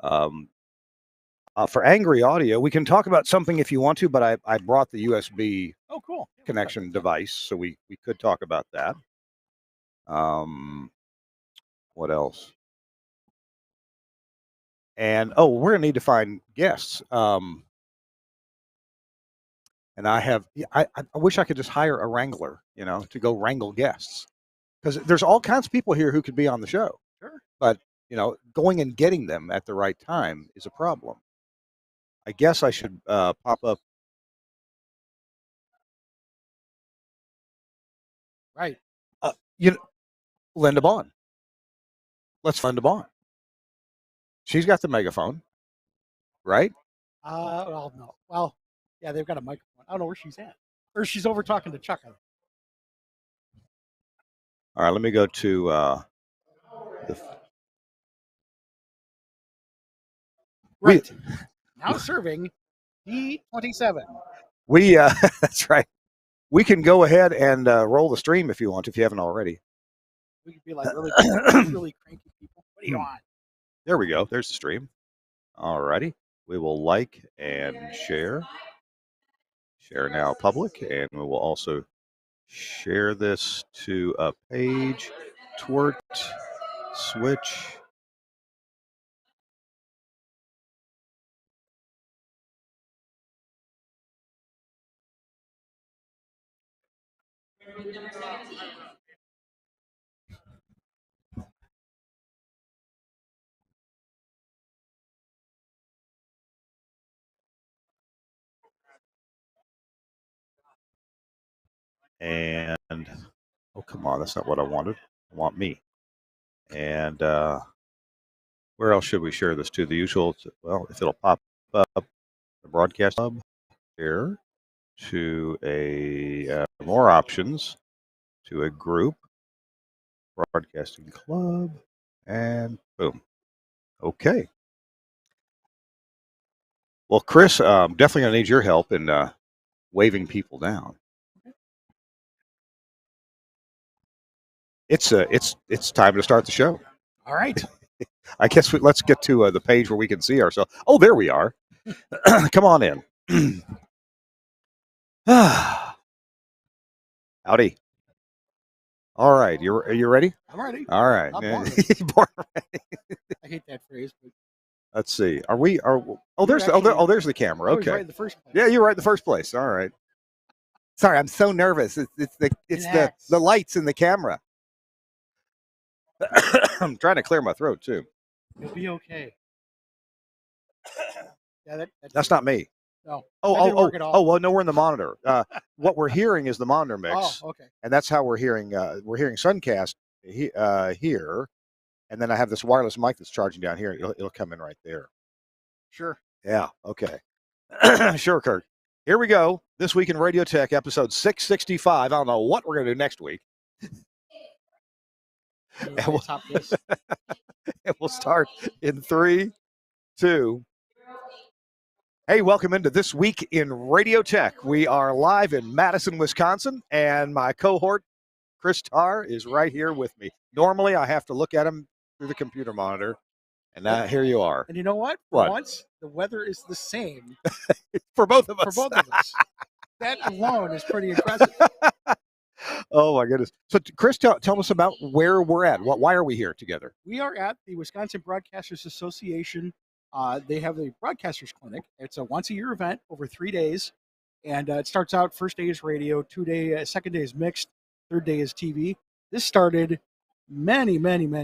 Um, for Angry Audio, we can talk about something if you want to, but I brought the USB cool connection device, so we could talk about that. What else? And we're gonna need to find guests. And I wish I could just hire a wrangler, to go wrangle guests, because there's all kinds of people here who could be on the show. Sure. But going and getting them at the right time is a problem. I guess I should pop up. Right. Linda Bond. Let's Linda Bond. She's got the megaphone, right? Well, no. Well, yeah, they've got a microphone. I don't know where she's at. Or she's over talking to Chuck. All right, let me go to right. Now serving D27. We that's right. We can go ahead and roll the stream if you want, if you haven't already. We could be like really cranky people. What do you want? There we go. There's the stream. All righty. We will like and share. Share now public, and we will also share this to a page. TWiRT switch. And oh, come on, that's not what I wanted. I want me. And where else should we share this to? The usual, well, if it'll pop up, the broadcast hub here, to a more options, to a group, broadcasting club, and boom. Okay. Well, Chris, definitely gonna need your help in waving people down. It's time to start the show. All right. I guess let's get to the page where we can see ourselves. Oh, there we are. Come on in. Howdy. All right, are you ready? I'm ready. All right. I hate that phrase, but let's see. There's the camera. Okay. Right in the first place. Yeah, you're right in the first place. All right. Sorry, I'm so nervous. It's the lights in the camera. I'm trying to clear my throat too. You'll be okay. Yeah, that's not me. No. Well, no, we're in the monitor. What we're hearing is the monitor mix. Oh, okay. And that's how we're hearing Suncast here, and then I have this wireless mic that's charging down here. It'll come in right there. Sure. Yeah. Okay. Sure, Kurt. Here we go. This Week in Radio Tech, episode 665. I don't know what we're going to do next week. And we'll start in 3, 2. Hey, welcome into This Week in Radio Tech. We are live in Madison, Wisconsin, and my cohort, Chris Tarr, is right here with me. Normally, I have to look at him through the computer monitor, and here you are. And you know what? For once, the weather is the same. For both of us. For both of us. That alone is pretty impressive. Oh, my goodness. So, Chris, tell us about where we're at. Why are we here together? We are at the Wisconsin Broadcasters Association. They have a broadcasters clinic. It's a once-a-year event over 3 days, and it starts out. First day is radio, second day is mixed, third day is TV. This started many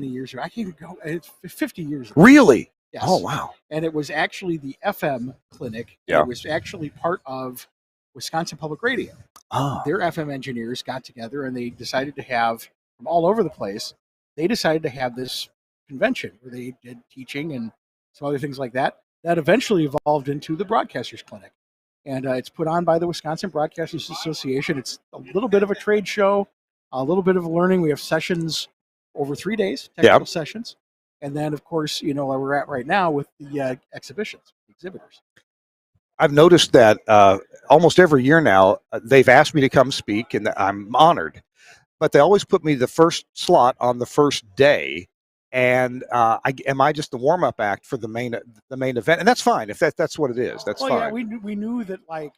years ago. I can't even go. It's 50 years ago. Really? Yes. Oh, wow. And it was actually the FM clinic. Yeah. It was actually part of Wisconsin Public Radio. Oh. Their FM engineers got together and they decided to have, from all over the place, they decided to have this convention where they did teaching and some other things like that. That eventually evolved into the Broadcasters Clinic. And it's put on by the Wisconsin Broadcasters Association. It's a little bit of a trade show, a little bit of learning. We have sessions over 3 days, technical sessions. And then, of course, where we're at right now with the exhibitors. I've noticed that almost every year now, they've asked me to come speak, and I'm honored. But they always put me the first slot on the first day. and am I just the warm up act for the main event? And that's fine if that's what it is. That's Well, fine. yeah, we knew that like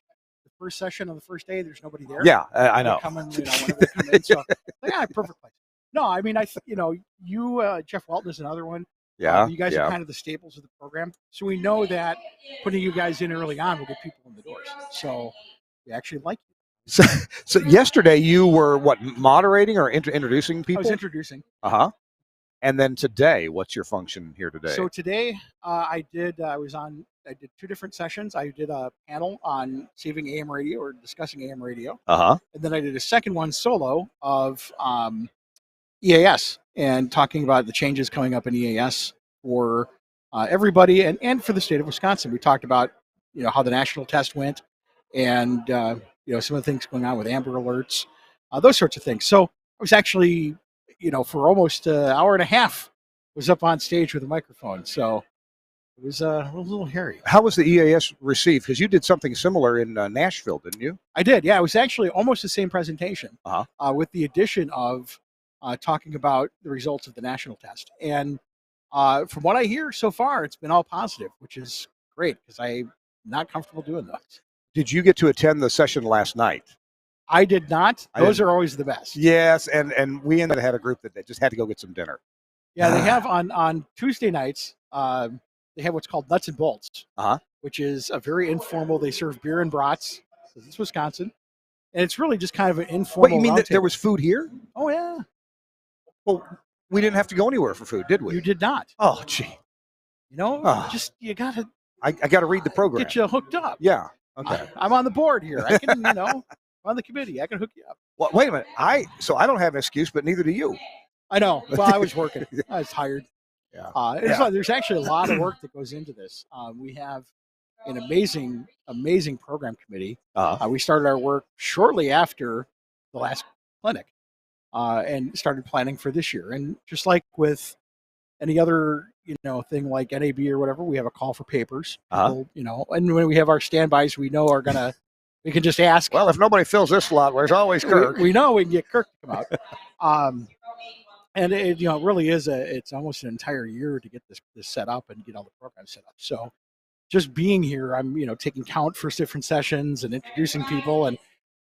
the first session on the first day, there's nobody there. Yeah, I know. They come in, whenever they come in. So yeah, perfect place. No, I mean, you, Jeff Walton is another one. Yeah, You guys yeah. are kind of the staples of the program, so we know that putting you guys in early on will get people in the doors. So we actually like you. So yesterday you were what, moderating or introducing people? I was introducing. Uh-huh. And then today, what's your function here today? So today, I did 2 different sessions. I did a panel on saving AM radio or discussing AM radio, Uh-huh. and then I did a second one solo of EAS and talking about the changes coming up in EAS for everybody and for the state of Wisconsin. We talked about how the national test went, and some of the things going on with Amber Alerts, those sorts of things. So I was actually for almost an hour and a half was up on stage with a microphone. So it was a little hairy. How was the EAS received? Because you did something similar in Nashville, didn't you? I did. Yeah, it was actually almost the same presentation, Uh-huh. with the addition of talking about the results of the national test. And from what I hear so far, it's been all positive, which is great because I'm not comfortable doing those. Did you get to attend the session last night? I did not. Those are always the best. Yes, and we ended up had a group that just had to go get some dinner. Yeah, they have on Tuesday nights. They have what's called Nuts and Bolts, which is a very informal. They serve beer and brats. This is Wisconsin, and it's really just kind of an informal. Wait, you mean that there was food here? Oh yeah. Well, we didn't have to go anywhere for food, did we? You did not. Oh, gee. Just you gotta. I got to read the program. Get you hooked up. Yeah. Okay. I'm on the board here. I can, I'm on the committee. I can hook you up. Well, wait a minute. I don't have an excuse, but neither do you. I know. Well, I was working. I was tired. Yeah. There's actually a lot of work that goes into this. We have an amazing program committee. We started our work shortly after the last clinic, and started planning for this year. And just like with any other thing like NAB or whatever, we have a call for papers. People, and when we have our standbys, we know we can just ask. Well, if nobody fills this slot, there's always Kirk. We know we can get Kirk to come out. And it really is it's almost an entire year to get this set up and get all the programs set up. So just being here, I'm taking count for different sessions and introducing people, and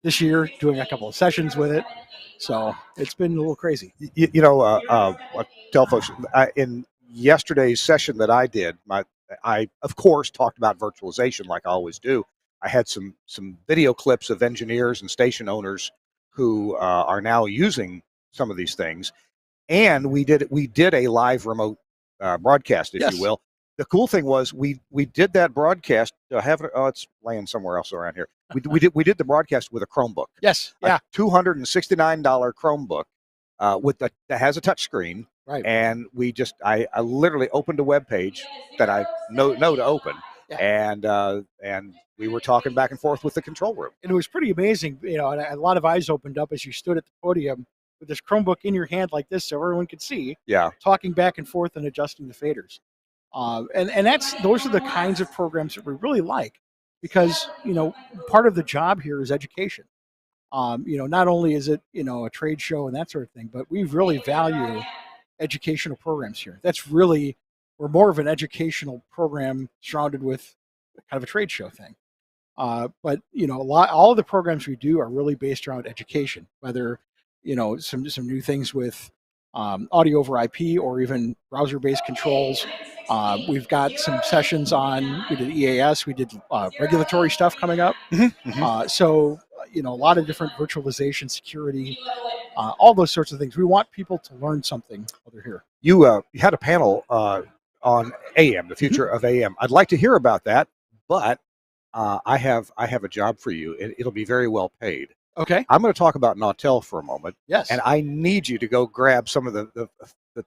this year doing a couple of sessions with it. So it's been a little crazy. I tell folks in yesterday's session that I did, I of course talked about virtualization like I always do. I had some video clips of engineers and station owners who are now using some of these things, and we did a live remote broadcast, if you will. The cool thing was we did that broadcast. It's laying somewhere else around here. We did the broadcast with a Chromebook. Yes, yeah, $269 Chromebook that has a touch screen. Right. And I literally opened a web page that I know to open, and we were talking back and forth with the control room. And it was pretty amazing, and a lot of eyes opened up as you stood at the podium with this Chromebook in your hand like this, so everyone could see. Yeah. Talking back and forth and adjusting the faders. And those are the kinds of programs that we really like, because part of the job here is education. Not only is it a trade show and that sort of thing, but we really value educational programs here. We're more of an educational program surrounded with kind of a trade show thing. But all of the programs we do are really based around education, whether some new things with audio over IP or even browser-based controls. We've got some sessions we did EAS, we did regulatory stuff coming up. So a lot of different virtualization, security, all those sorts of things. We want people to learn something while they're here. You had a panel on AM, the future of AM. I'd like to hear about that, but I have a job for you. It'll be very well paid. Okay. I'm going to talk about Nautel for a moment. Yes. And I need you to go grab some of the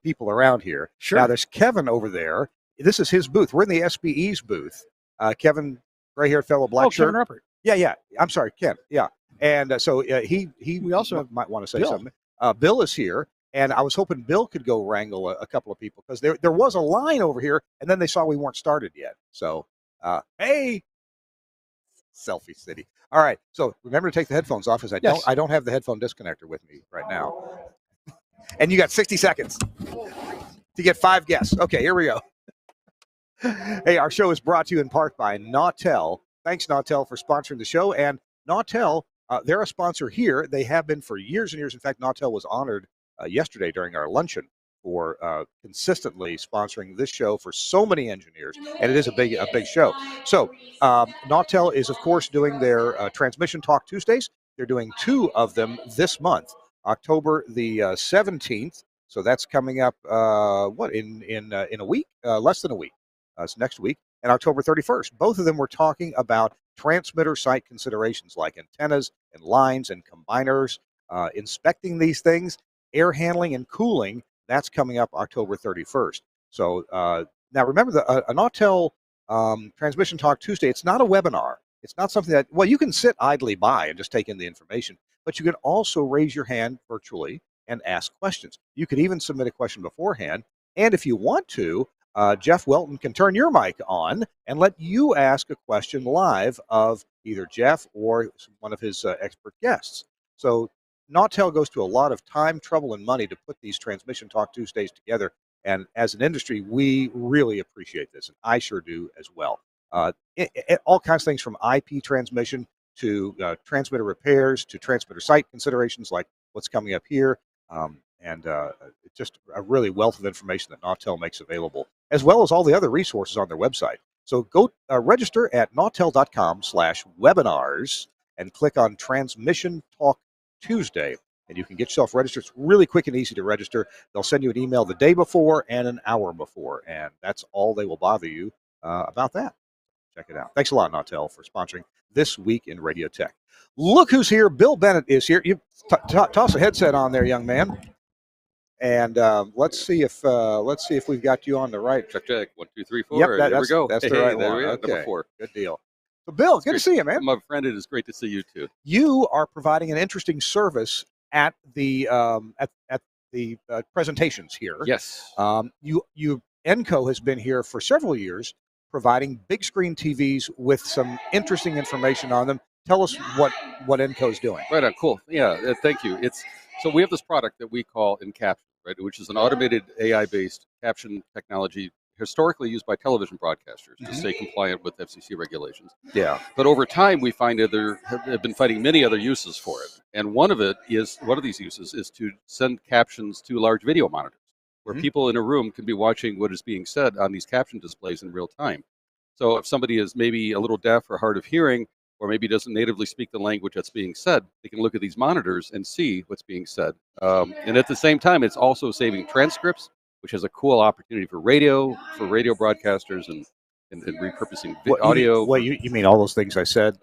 people around here. Sure. Now, there's Kevin over there. This is his booth. We're in the SBE's booth. Kevin, gray-haired fellow, black shirt. Kevin Ruppert. Yeah. I'm sorry, Ken. Yeah. And so he we also might want to say Bill. something. Bill is here. And I was hoping Bill could go wrangle a couple of people, because there was a line over here, and then they saw we weren't started yet. So, hey, Selfie City. All right. So remember to take the headphones off, because I don't have the headphone disconnector with me right now. And you got 60 seconds. to get 5 guests. Okay, here we go. Hey, our show is brought to you in part by Nautel. Thanks, Nautel, for sponsoring the show. And Nautel, they're a sponsor here. They have been for years and years. In fact, Nautel was honored yesterday during our luncheon for consistently sponsoring this show for so many engineers, and it is a big show. So Nautel is, of course, doing their Transmission Talk Tuesdays. They're doing 2 of them this month, October the 17th. So that's coming up in a week, less than a week. It's next week, and October 31st. Both of them were talking about transmitter site considerations like antennas and lines and combiners, inspecting these things, air handling and cooling. That's coming up October 31st. So now remember, an Nautel Transmission Talk Tuesday, it's not a webinar. It's not something that, well, you can sit idly by and just take in the information, but you can also raise your hand virtually and ask questions. You could even submit a question beforehand, and if you want to, Jeff Welton can turn your mic on and let you ask a question live of either Jeff or one of his expert guests. So Nautel goes to a lot of time, trouble, and money to put these Transmission Talk Tuesdays together. And as an industry, we really appreciate this, and I sure do as well. All kinds of things from IP transmission to transmitter repairs to transmitter site considerations like what's coming up here. And just a really wealth of information that Nautel makes available, as well as all the other resources on their website. So go register at nautel.com/webinars and click on Transmission Talk Tuesday, and you can get yourself registered. It's really quick and easy to register. They'll send you an email the day before and an hour before, and that's all they will bother you about that. Check it out. Thanks a lot, Nautel, for sponsoring This Week in Radio Tech. Look who's here. Bill Bennett is here. You toss a headset on there, young man. And let's see if we've got you on the right. Check. 1, 2, 3, 4. Yep, there we go. That's the right there one. We are, Okay. number 4. Good deal. So, Bill, it's good to see you, man. My friend, it is great to see you too. You are providing an interesting service at the presentations here. Yes. Enco has been here for several years, providing big screen TVs with some interesting information on them. Tell us what Enco is doing. Right on. Cool. Yeah. Thank you. So we have this product that we call Encaption, right, which is an automated AI-based caption technology historically used by television broadcasters to stay compliant with FCC regulations. Yeah. But over time, we find that there have been finding many other uses for it, and one of these uses is to send captions to large video monitors, where people in a room can be watching what is being said on these caption displays in real time. So if somebody is maybe a little deaf or hard of hearing, or maybe doesn't natively speak the language that's being said, they can look at these monitors and see what's being said. And at the same time, it's also saving transcripts, which is a cool opportunity for radio broadcasters and repurposing audio. You mean all those things I said?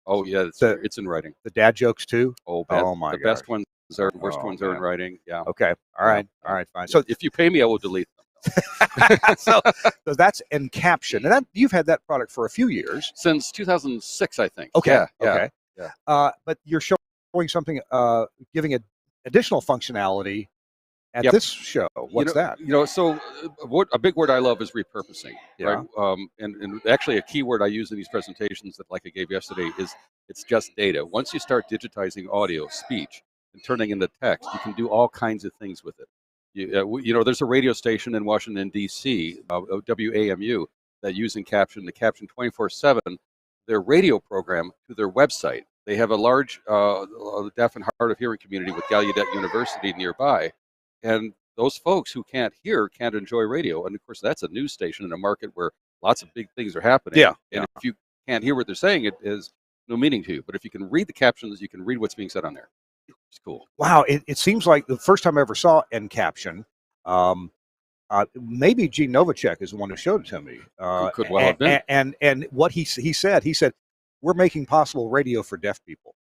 Oh yeah, it's in writing. The dad jokes too? Oh my God. The best ones are, the worst ones are in writing. Yeah. Okay. All right, fine. So if you pay me, I will delete them. so that's Encaption, and you've had that product for a few years, since 2006, I think. Okay. Yeah. But you're showing something, giving additional functionality at this show. What's that? So a big word I love is repurposing. Yeah. Right? And actually a key word I use in these presentations that, like I gave yesterday, is it's just data. Once you start digitizing audio, speech, and turning into text, you can do all kinds of things with it. There's a radio station in Washington, D.C., WAMU, that use Encaption, the Caption 24/7, their radio program to their website. They have a large deaf and hard of hearing community with Gallaudet University nearby. And those folks who can't hear can't enjoy radio. And of course, that's a news station in a market where lots of big things are happening. Yeah. And if you can't hear what they're saying, it has no meaning to you. But if you can read the captions, you can read what's being said on there. It's cool. Wow. It seems like the first time I ever saw Encaption, maybe Gene Novacek is the one who showed it to me. Could well have been. And what he said, we're making possible radio for deaf people.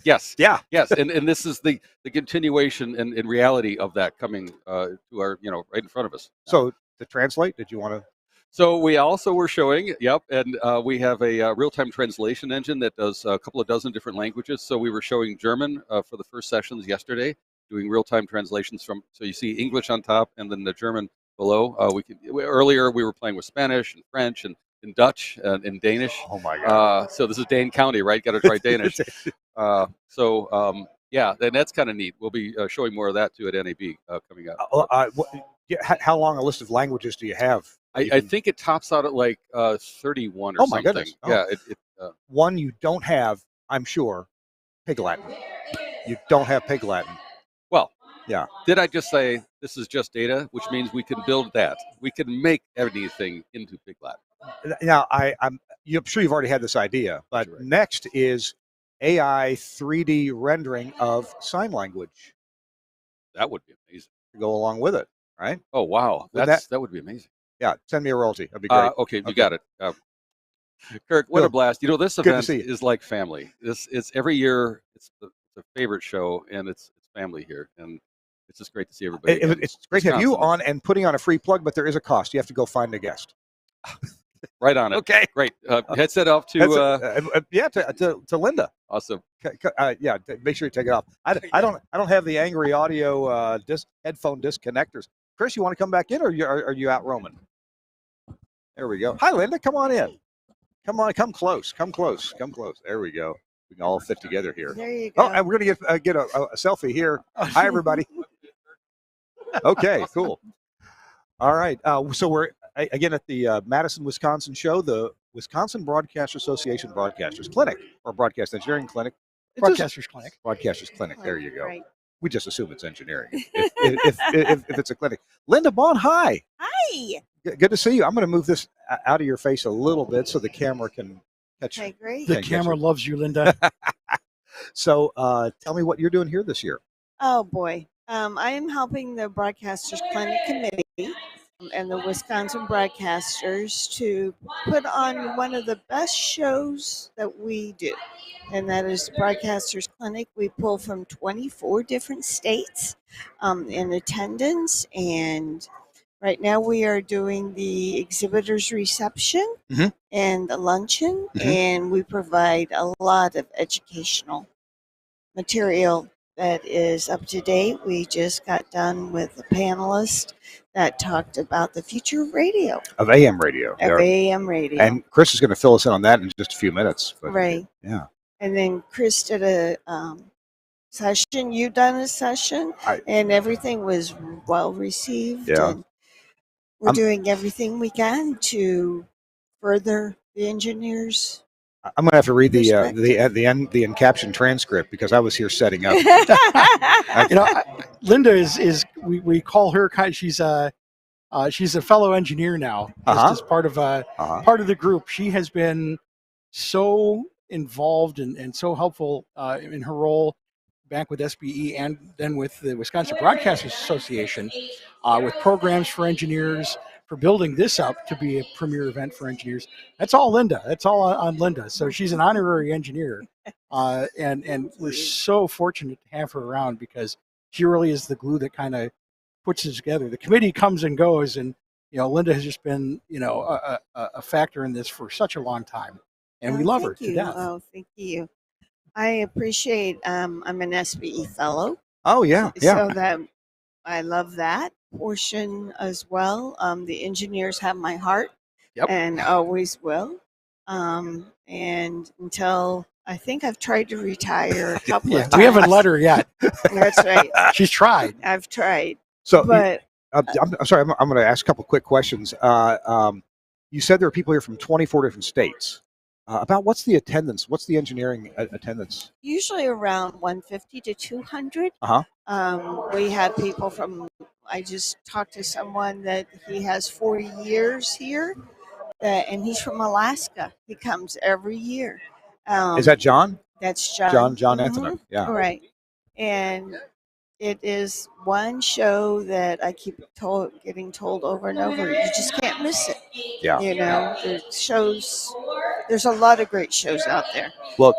Yes. Yeah. Yes. And this is the continuation and reality of that coming to our, right in front of us. So to translate, did you want to? So we also were showing, and we have a real-time translation engine that does a couple of dozen different languages. So we were showing German for the first sessions yesterday, doing real-time translations so you see English on top and then the German below. Earlier we were playing with Spanish and French and in Dutch and in Danish. Oh my God! So this is Dane County, right? Got to try Danish. And that's kind of neat. We'll be showing more of that too at NAB coming up. how long a list of languages do you have? I think it tops out at like 31 or Oh, my something. goodness. Oh. Yeah. One you don't have, I'm sure, Pig Latin. You don't have Pig Latin. Well, yeah. Did I just say this is just data, which means we can build that? We can make anything into Pig Latin. Now, I'm sure you've already had this idea, but Right. next is AI 3D rendering of sign language That would be amazing. to go along with it, right? Oh, wow. That would be amazing. Yeah, send me a royalty. That'd be great. Okay, you got it. Kirk, what a blast. This Good to event see you. is like family. It's every year. It's a favorite show, and it's family here. And it's just great to see everybody. It's great to have you on and putting on a free plug, but there is a cost. You have to go find a guest. Right on it. Okay. Great. Headset off to Linda. Awesome. Make sure you take it off. I don't have the angry audio headphone disconnectors. Chris, you want to come back in, or are you out roaming? There we go. Hi, Linda. Come on in. Come on. Come close. Come close. Come close. There we go. We can all fit together here. There you go. Oh, and we're gonna get a selfie here. Hi, everybody. Okay. Cool. All right. So we're again at the Madison, Wisconsin show, the Wisconsin Broadcast Association Broadcasters Clinic, or Broadcast Engineering Clinic. Broadcasters Clinic. Broadcasters Clinic. There you go. Right. We just assume it's engineering if it's a clinic. Linda Bond, hi. Hi. Good to see you. I'm going to move this out of your face a little bit so the camera can catch you. Okay, great. The camera loves you, Linda. So tell me what you're doing here this year. Oh, boy. I am helping the Broadcasters Clinic Committee and the Wisconsin Broadcasters to put on one of the best shows that we do, and that is the Broadcasters Clinic. We pull from 24 different states in attendance, and right now we are doing the exhibitors reception and the luncheon, and we provide a lot of educational material that is up to date. We just got done with a panelist that talked about the future of radio. Of AM radio. AM radio. And Chris is going to fill us in on that in just a few minutes. But, right. Yeah. And then Chris did a session. You done a session, and everything was well received. Yeah. And we're doing everything we can to further the engineers. I'm going to have to read the encaptioned transcript because I was here setting up. Linda is we call her she's a fellow engineer now. Just as part of part of the group. She has been so involved and so helpful in her role back with SBE and then with the Wisconsin Broadcasters Association with programs for engineers, for building this up to be a premier event for engineers. That's all Linda. That's all on Linda. So she's an honorary engineer. And we're so fortunate to have her around because she really is the glue that kind of puts it together. The committee comes and goes, and Linda has just been a factor in this for such a long time, and we love her to death. Oh, thank you. I appreciate. I'm an SBE fellow. Oh yeah. So that I love that portion as well. The engineers have my heart, and always will. And until I think I've tried to retire a couple of times. We haven't let her yet. That's right. She's tried. I've tried. So, but I'm sorry. I'm going to ask a couple quick questions. You said there are people here from 24 different states. About what's the attendance? What's the engineering attendance? Usually around 150 to 200. We had people from. I just talked to someone that he has 40 years here, and he's from Alaska. He comes every year. Is that John? That's John. John Antonin. Yeah. Right. And it is one show that I keep getting told over and over. You just can't miss it. Yeah. There's a lot of great shows out there. Well,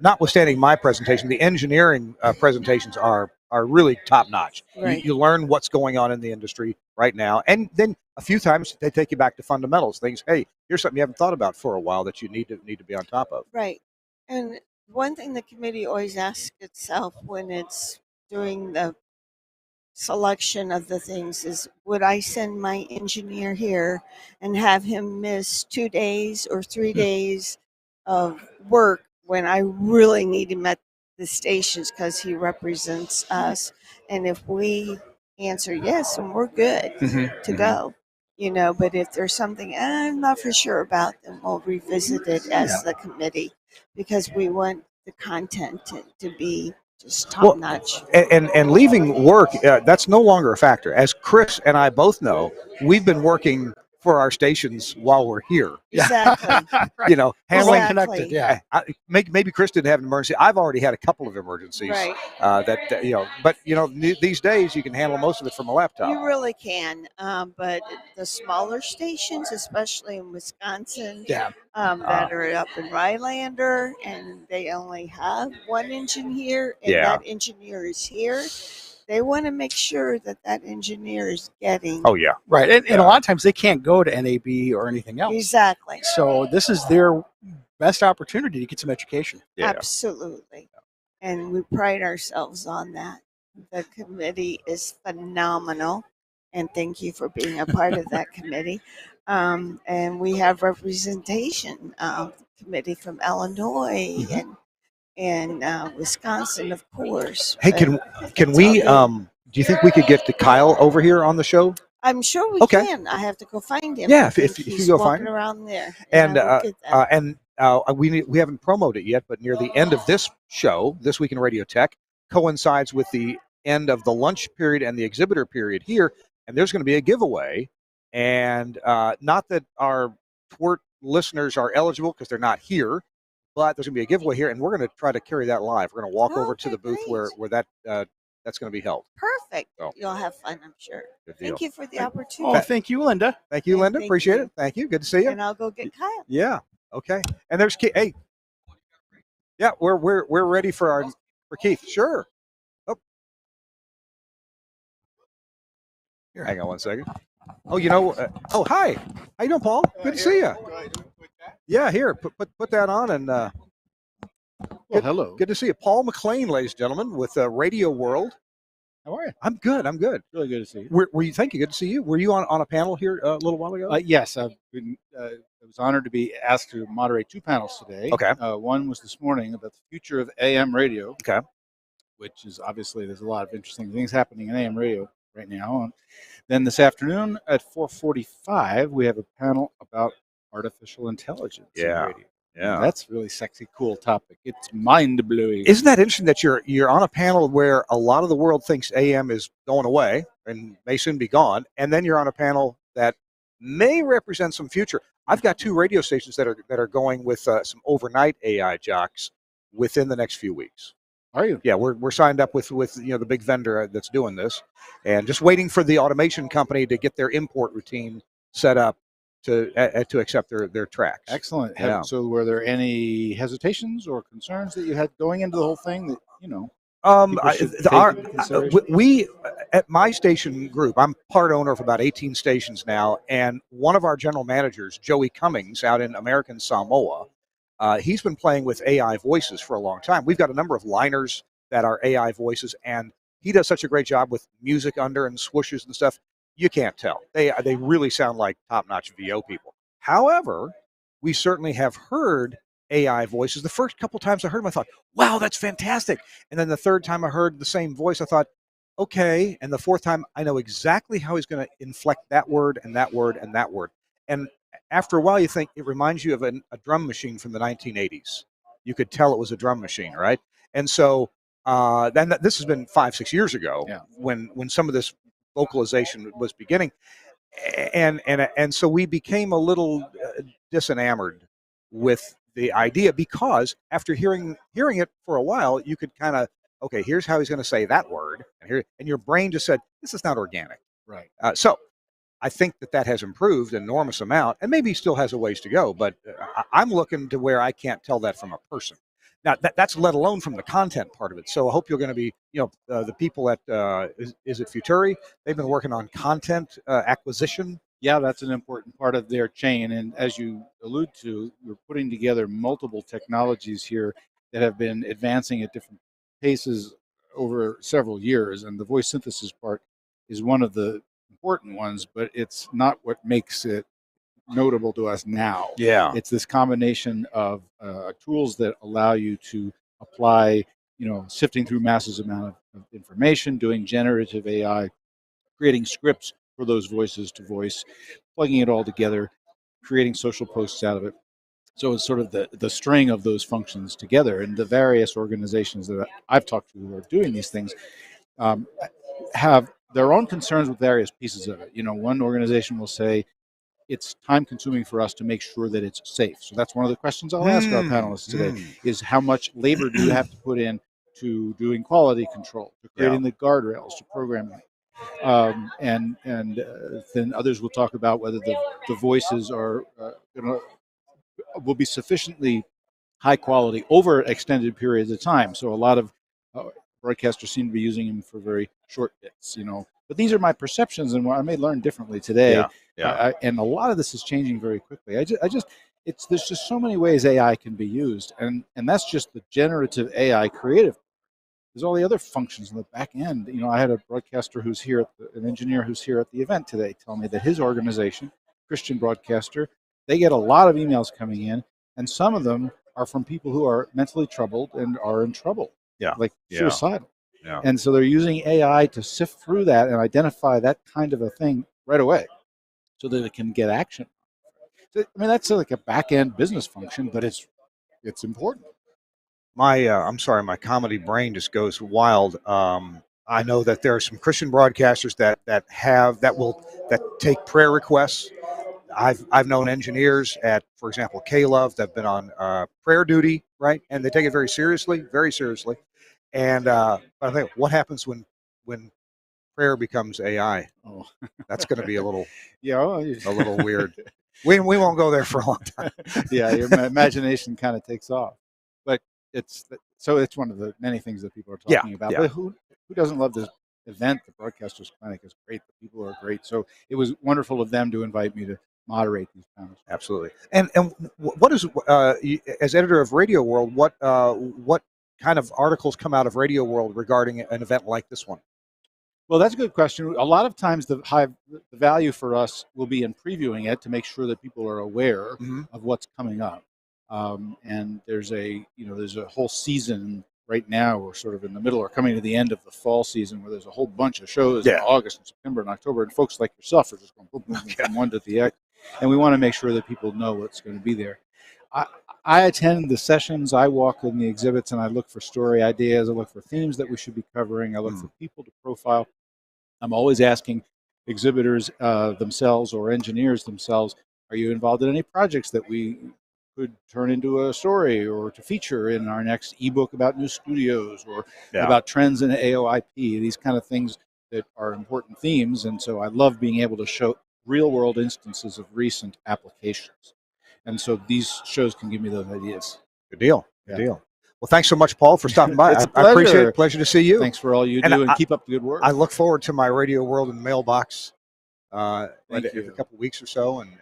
notwithstanding my presentation, the engineering presentations are really top notch. Right. You learn what's going on in the industry right now, and then a few times they take you back to fundamentals. Things, hey, here's something you haven't thought about for a while that you need to be on top of. Right. And one thing the committee always asks itself when it's doing the selection of the things is, would I send my engineer here and have him miss 2 days or 3 days of work when I really need him at the stations because he represents us? And if we answer yes, and we're good to go. You know, but if there's something I'm not for sure about, then we'll revisit it as the committee because we want the content to be just top notch. And leaving work, that's no longer a factor. As Chris and I both know, we've been working for our stations while we're here. Exactly. You know, We're well handling. connected. Yeah. Maybe Chris didn't have an emergency. I've already had a couple of emergencies. Right. You know, but you know, these days you can handle most of it from a laptop. You really can. But the smaller stations, especially in Wisconsin, Yeah. that are up in Rylander and they only have one engineer and Yeah. that engineer is here, they want to make sure that that engineer is getting. Oh yeah. Right. And a lot of times they can't go to NAB or anything else. Exactly. So this is their best opportunity to get some education. Yeah. Absolutely. And we pride ourselves on that. The committee is phenomenal. And thank you for being a part of that committee. And we have representation committee from Illinois and Wisconsin, of course. Hey, but can it's we? all good. Do you think we could get to Kyle over here on the show? I'm sure we Okay. can. I have to go find him. Yeah, I think if you he's go walking find him. around there. And I will get that. we haven't promoted it yet, but near the end of this show, This Week in Radio Tech, coincides with the end of the lunch period and the exhibitor period here, and there's going to be a giveaway. And not that our TWiRT listeners are eligible because they're not here, but there's going to be a giveaway here, and we're going to try to carry that live. We're going to walk over to Okay, the booth great. where that's going to be held. Perfect. So. You'll have fun, I'm sure. Good deal. Thank you for the Oh, opportunity. thank you, Linda. Thank you, And Linda. thank Appreciate you. it. Thank you. Good to see you. And I'll go get Kyle. Yeah. Okay. And there's Keith. Hey. Yeah, we're ready for Keith. Sure. Oh. Here, hang on one second. Oh, you know. Oh, hi. How you doing, Paul? Good to see you. Yeah, here. Put that on and. Well, hello. Good to see you, Paul McLean, ladies and gentlemen, with Radio World. How are you? I'm good. I'm good. Really good to see you. Were you? Thank you. Good to see you. Were you on a panel here a little while ago? Yes, I've been. I was honored to be asked to moderate two panels today. Okay. One was this morning about the future of AM radio. Okay. Which is obviously there's a lot of interesting things happening in AM radio right now. And then this afternoon at 4:45 we have a panel about artificial intelligence in radio. Yeah. And that's a really sexy, cool topic. It's mind blowing. Isn't that interesting that you're on a panel where a lot of the world thinks AM is going away and may soon be gone, and then you're on a panel that may represent some future. I've got two radio stations that are going with some overnight AI jocks within the next few weeks. Are you? Yeah, we're signed up with the big vendor that's doing this, and just waiting for the automation company to get their import routine set up to accept their tracks. Excellent. Yeah. So were there any hesitations or concerns that you had going into the whole thing that, people should take into consideration? We at my station group, I'm part owner of about 18 stations now, and one of our general managers, Joey Cummings, out in American Samoa, he's been playing with AI voices for a long time. We've got a number of liners that are AI voices, and he does such a great job with music under and swooshes and stuff. You can't tell. They really sound like top-notch VO people. However, we certainly have heard AI voices. The first couple times I heard them, I thought, wow, that's fantastic. And then the third time I heard the same voice, I thought, okay. And the fourth time, I know exactly how he's going to inflect that word and that word and that word. And after a while, you think it reminds you of a drum machine from the 1980s. You could tell it was a drum machine, right? And so then this has been 5-6 years ago when some of this vocalization was beginning. And so we became a little disenamored with the idea, because after hearing it for a while, you could kind of, okay, here's how he's going to say that word, and your brain just said, this is not organic. Right. So I think that has improved an enormous amount, and maybe still has a ways to go, but I'm looking to where I can't tell that from a person. Now, that's let alone from the content part of it. So I hope you're going to be, the people at, is it Futuri? They've been working on content acquisition. Yeah, that's an important part of their chain. And as you allude to, we're putting together multiple technologies here that have been advancing at different paces over several years. And the voice synthesis part is one of the important ones, but it's not what makes it notable to us now. Yeah. It's this combination of tools that allow you to apply, sifting through massive amount of information, doing generative AI creating scripts for those voices to voice, plugging it all together, creating social posts out of it. So it's sort of the string of those functions together. And the various organizations that I've talked to who are doing these things have their own concerns with various pieces of it. One organization will say it's time consuming for us to make sure that it's safe. So that's one of the questions I'll ask our panelists today is how much labor do you have to put in to doing quality control, to creating the guardrails, to programming. And then others will talk about whether the voices are will be sufficiently high quality over extended periods of time. So a lot of broadcasters seem to be using them for very short bits, But these are my perceptions, and I may learn differently today. And a lot of this is changing very quickly. There's just so many ways AI can be used, and that's just the generative AI creative. There's all the other functions in the back end. I had a broadcaster who's here, an engineer who's here at the event today, tell me that his organization, Christian Broadcaster, they get a lot of emails coming in, and some of them are from people who are mentally troubled and are in trouble, like suicidal. Yeah. And so they're using AI to sift through that and identify that kind of a thing right away so that it can get action. So, that's like a back-end business function, but it's important. I'm sorry, my comedy brain just goes wild. I know that there are some Christian broadcasters that take prayer requests. I've known engineers at, for example, K-Love that have been on prayer duty, right? And they take it very seriously, very seriously. And but I think, what happens when prayer becomes AI? Oh, that's going to be a little weird. We won't go there for a long time. Yeah, your imagination kind of takes off. But it's one of the many things that people are talking about. Yeah. But who doesn't love this event? The Broadcasters Clinic is great. The people are great. So it was wonderful of them to invite me to moderate these panels. Absolutely. And what is as editor of Radio World, what kind of articles come out of Radio World regarding an event like this one? Well, that's a good question. A lot of times the value for us will be in previewing it to make sure that people are aware of what's coming up. And there's a whole season right now. We're sort of in the middle or coming to the end of the fall season where there's a whole bunch of shows in August and September and October, and folks like yourself are just going boom, boom, from one to the X. And we want to make sure that people know what's going to be there. I attend the sessions, I walk in the exhibits, and I look for story ideas. I look for themes that we should be covering. I look for people to profile. I'm always asking exhibitors themselves or engineers themselves, are you involved in any projects that we could turn into a story or to feature in our next ebook about new studios or about trends in AOIP, these kind of things that are important themes. And so I love being able to show real world instances of recent applications. And so these shows can give me those ideas. Good deal. Good deal. Well, thanks so much, Paul, for stopping by. I appreciate it. Pleasure to see you. Thanks for all you do, and keep up the good work. I look forward to my Radio World in the mailbox in a couple of weeks or so, and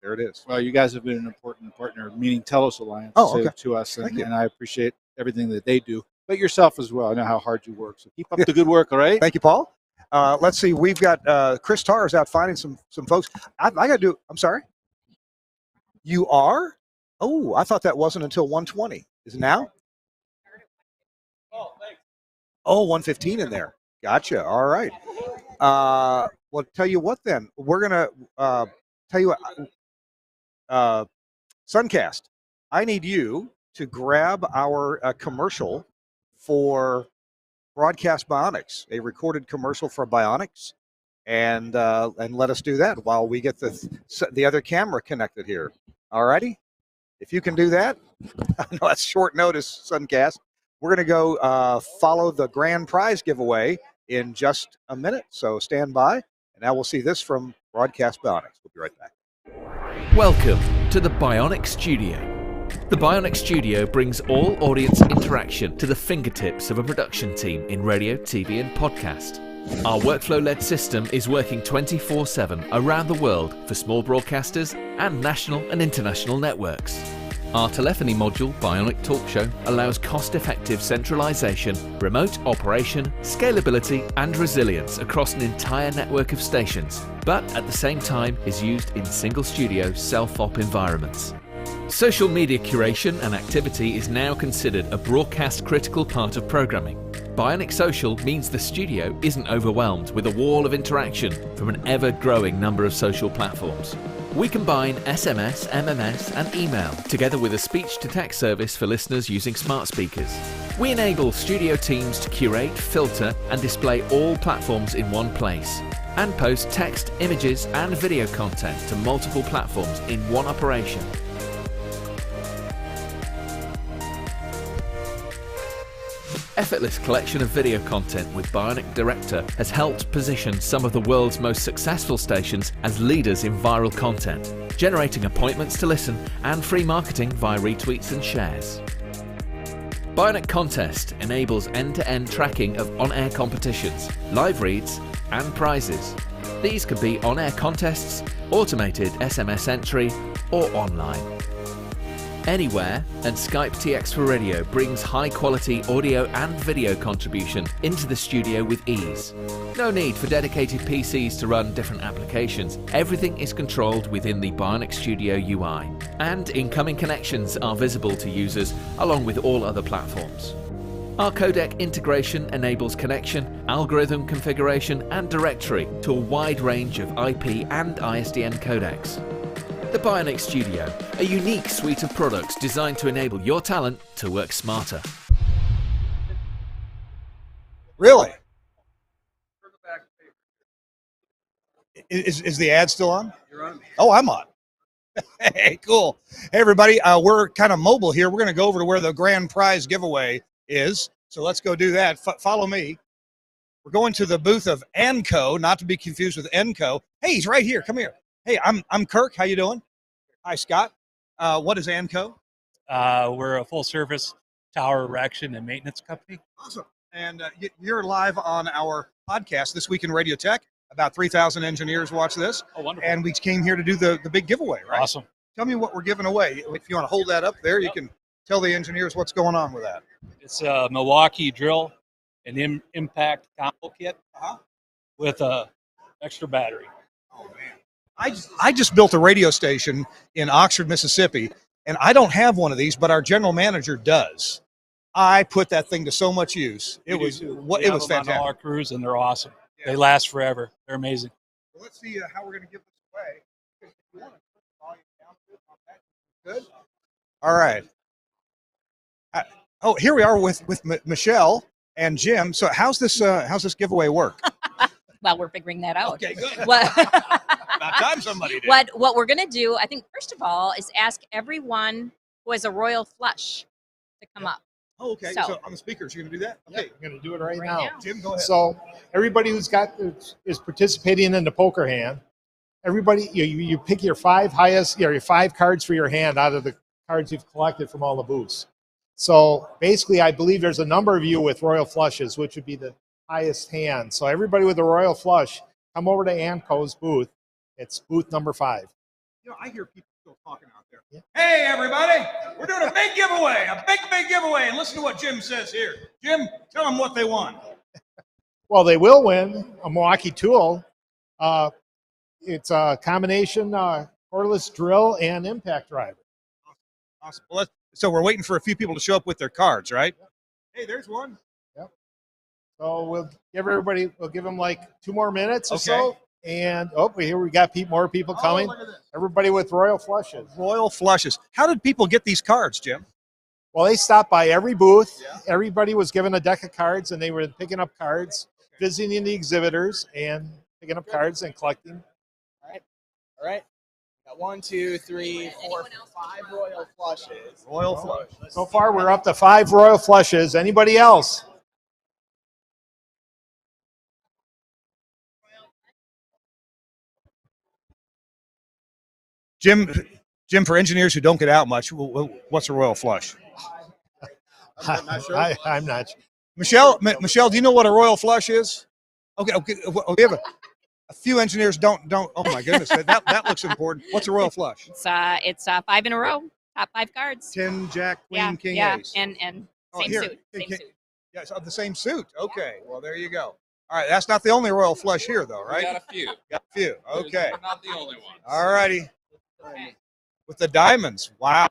there it is. Well, you guys have been an important partner, meaning Telos Alliance, to us, and I appreciate everything that they do. But yourself as well. I know how hard you work, so keep up the good work, all right? Thank you, Paul. Let's see. We've got Chris Tarr is out finding some folks. I got to do. I'm sorry. You are? Oh, I thought that wasn't until 1:20. Is it now? Oh, 1:15 in there. Gotcha. All right. Well, tell you what then. We're going to tell you what. Suncast, I need you to grab our commercial for Broadcast Bionics, a recorded commercial for Bionics, and let us do that while we get the other camera connected here. All righty? If you can do that, I know that's short notice, Suncast. We're going to go follow the grand prize giveaway in just a minute, so stand by, and now we'll see this from Broadcast Bionics. We'll be right back. Welcome to the Bionic Studio. The Bionic Studio brings all audience interaction to the fingertips of a production team in radio, TV, and podcast. Our workflow-led system is working 24/7 around the world for small broadcasters and national and international networks. Our telephony module, Bionic Talk Show, allows cost-effective centralization, remote operation, scalability, and resilience across an entire network of stations, but at the same time is used in single-studio self-op environments. Social media curation and activity is now considered a broadcast critical part of programming. Bionic Social means the studio isn't overwhelmed with a wall of interaction from an ever-growing number of social platforms. We combine SMS, MMS and email together with a speech-to-text service for listeners using smart speakers. We enable studio teams to curate, filter and display all platforms in one place and post text, images and video content to multiple platforms in one operation. Effortless collection of video content with Bionic Director has helped position some of the world's most successful stations as leaders in viral content, generating appointments to listen and free marketing via retweets and shares. Bionic Contest enables end-to-end tracking of on-air competitions, live reads and prizes. These can be on-air contests, automated SMS entry or online. Anywhere, and Skype TX for Radio brings high-quality audio and video contribution into the studio with ease. No need for dedicated PCs to run different applications. Everything is controlled within the Bionic Studio UI, and incoming connections are visible to users along with all other platforms. Our codec integration enables connection, algorithm configuration and directory to a wide range of IP and ISDN codecs. The Bionic Studio, a unique suite of products designed to enable your talent to work smarter. Really? Is the ad still on? You're on. Oh, I'm on. Hey, cool. Hey, everybody. We're kind of mobile here. We're going to go over to where the grand prize giveaway is. So let's go do that. Follow me. We're going to the booth of Anco, not to be confused with Enco. Hey, he's right here. Come here. Hey, I'm Kirk. How you doing? Hi, Scott. What is Anco? We're a full-service tower erection and maintenance company. Awesome. And you're live on our podcast, This Week in Radio Tech. About 3,000 engineers watch this. Oh, wonderful. And we came here to do the big giveaway, right? Awesome. Tell me what we're giving away. If you want to hold that up there, you can tell the engineers what's going on with that. It's a Milwaukee drill and impact combo kit with a extra battery. Oh, man. I just built a radio station in Oxford, Mississippi, and I don't have one of these, but our general manager does. I put that thing to so much use. It was fantastic. On all our crews, and they're awesome. Yeah. They last forever. They're amazing. Well, let's see how we're going to give this away. If you want to put the volume down a bit on that, good. All right. Here we are with Michelle and Jim. So how's this giveaway work? Well, we're figuring that out. Okay, good. About time somebody did. What we're going to do, I think, first of all, is ask everyone who has a royal flush to come up. Oh, okay. So on the speakers, you're going to do that? Okay. I'm going to do it right now. Jim, go ahead. So everybody is participating in the poker hand. Everybody, you pick your five cards for your hand out of the cards you've collected from all the booths. So basically, I believe there's a number of you with royal flushes, which would be the highest hand. So everybody with a royal flush, come over to Anco's booth. It's booth number 5. I hear people still talking out there. Yeah. Hey, everybody, we're doing a big giveaway, big giveaway. And listen to what Jim says here. Jim, tell them what they want. Well, they will win a Milwaukee tool. It's a combination cordless drill and impact driver. Awesome. Well, so we're waiting for a few people to show up with their cards, right? Yep. Hey, there's one. Yep. So we'll give them like 2 more minutes or so. And here we got more people coming. Look at this. Everybody with royal flushes. Royal flushes. How did people get these cards, Jim? Well, they stopped by every booth. Yeah. Everybody was given a deck of cards, and they were picking up cards, visiting the exhibitors, and picking up cards and collecting. All right. Got 1, 2, 3, 4, 5 royal flushes. Royal flush. So far, we're up to 5 royal flushes. Anybody else? Jim, for engineers who don't get out much, what's a royal flush? I'm not sure. I'm not sure. Michelle, do you know what a royal flush is? Okay. We have a few engineers don't. Oh my goodness, that looks important. What's a royal flush? It's 5 in a row, top 5 cards. 10, Jack, Queen, King, Ace. and same suit. Yeah, it's of the same suit. Okay, well there you go. All right, that's not the only royal flush here, though, right? We got a few. Okay. Not the only one. All righty. Okay. with the diamonds. Wow.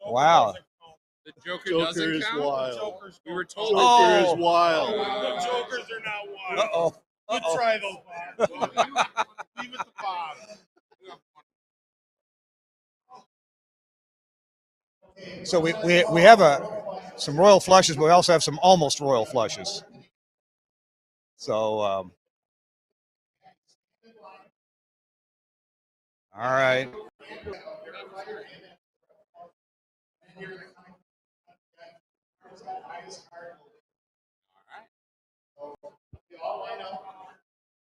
Wow. The Joker doesn't is count. wild. We were told. Joker Oh. is wild. The Jokers are not wild. Uh-oh. Good try though, Bob. Leave it to Bob. So we have some royal flushes, but we also have some almost royal flushes. So all right.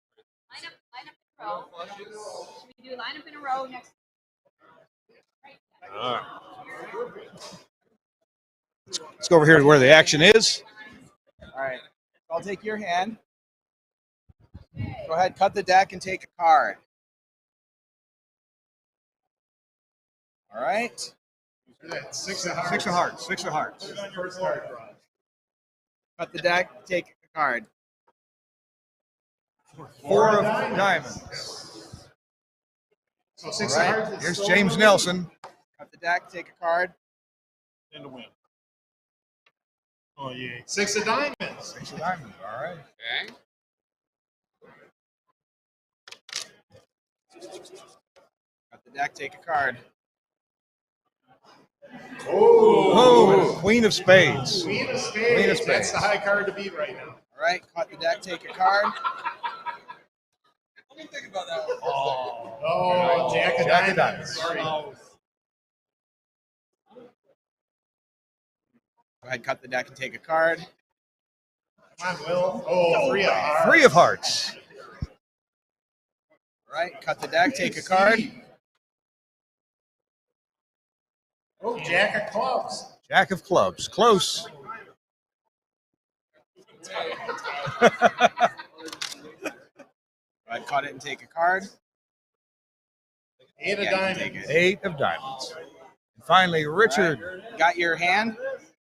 Line up in a row. Should we do line up in a row next? All right. Let's go over here to where the action is. All right. I'll take your hand. Go ahead, cut the deck and take a card. All right. Six of hearts. Six of hearts. Six of hearts. Cut the deck, take a card. Four of diamonds. So six All of right. hearts. Here's James Nelson. Cut the deck, take a card. And the win. Oh yeah. Six of diamonds. Six of diamonds. All right. Okay. Cut the deck, take a card. Oh, Queen of Spades. Queen of spades. Queen of spades. That's the high card to beat right now. All right, cut the deck, take a card. Let me think about that one. Oh, Jack of Jack of diamonds. diamonds. Sorry. Go ahead, cut the deck and take a card. Come on, Will. Oh, three of hearts. Three of hearts. All right, cut the deck, take a card. Oh, Jack of clubs. Jack of clubs. Close. Go ahead, cut it and take a card. Eight of Yeah, you can take diamonds. it. Eight of diamonds. And finally, Richard. Got your hand?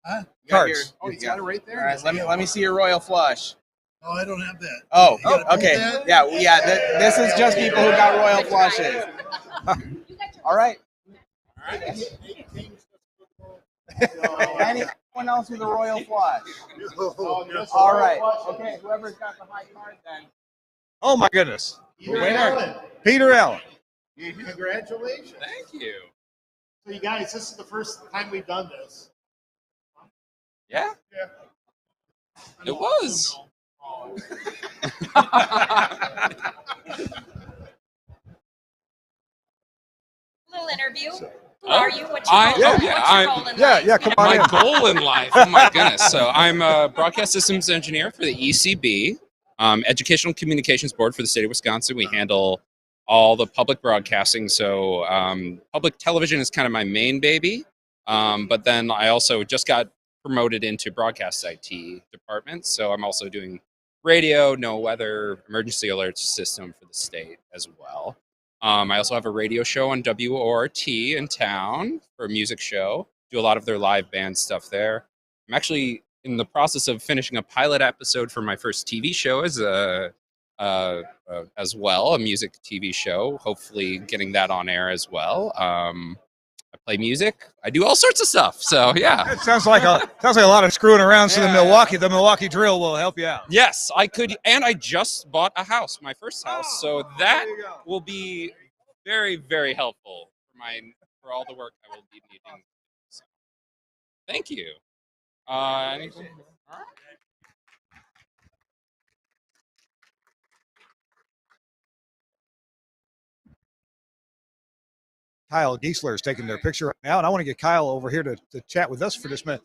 Huh? You got Cards. your- Oh, he's got it right there. All right, let me see your royal flush. Oh, I don't have that. Oh, You gotta okay. print that? Yeah. This is just people who got royal flushes. All right. Anyone else with a royal flush? All right. Okay, whoever's got the high card then. Oh my goodness. Peter Winner. Allen. Peter Allen. Congratulations. Thank you. So you guys, this is the first time we've done this. Yeah. Yeah. It was. Little interview. Who Oh, are you? What's your goal? What's your goal in life? Come on My in. goal in life. Oh my goodness. So I'm a broadcast systems engineer for the ECB, Educational Communications Board for the state of Wisconsin. We handle all the public broadcasting. So public television is kind of my main baby. But then I also just got promoted into broadcast IT department. So I'm also doing radio, no weather, emergency alert system for the state as well. I also have a radio show on WORT in town for a music show. Do a lot of their live band stuff there. I'm actually in the process of finishing a pilot episode for my first TV show as well, a music TV show. Hopefully, getting that on air as well. I play music. I do all sorts of stuff. So yeah, It sounds like a lot of screwing around. So the Milwaukee drill will help you out. yes, I could, and I just bought a house, my first house. So that there you go. will be very, very helpful for all the work I will be needing. So, thank you. Anything? All right. Kyle Giesler is taking their picture right now, and I want to get Kyle over here to chat with us for this minute.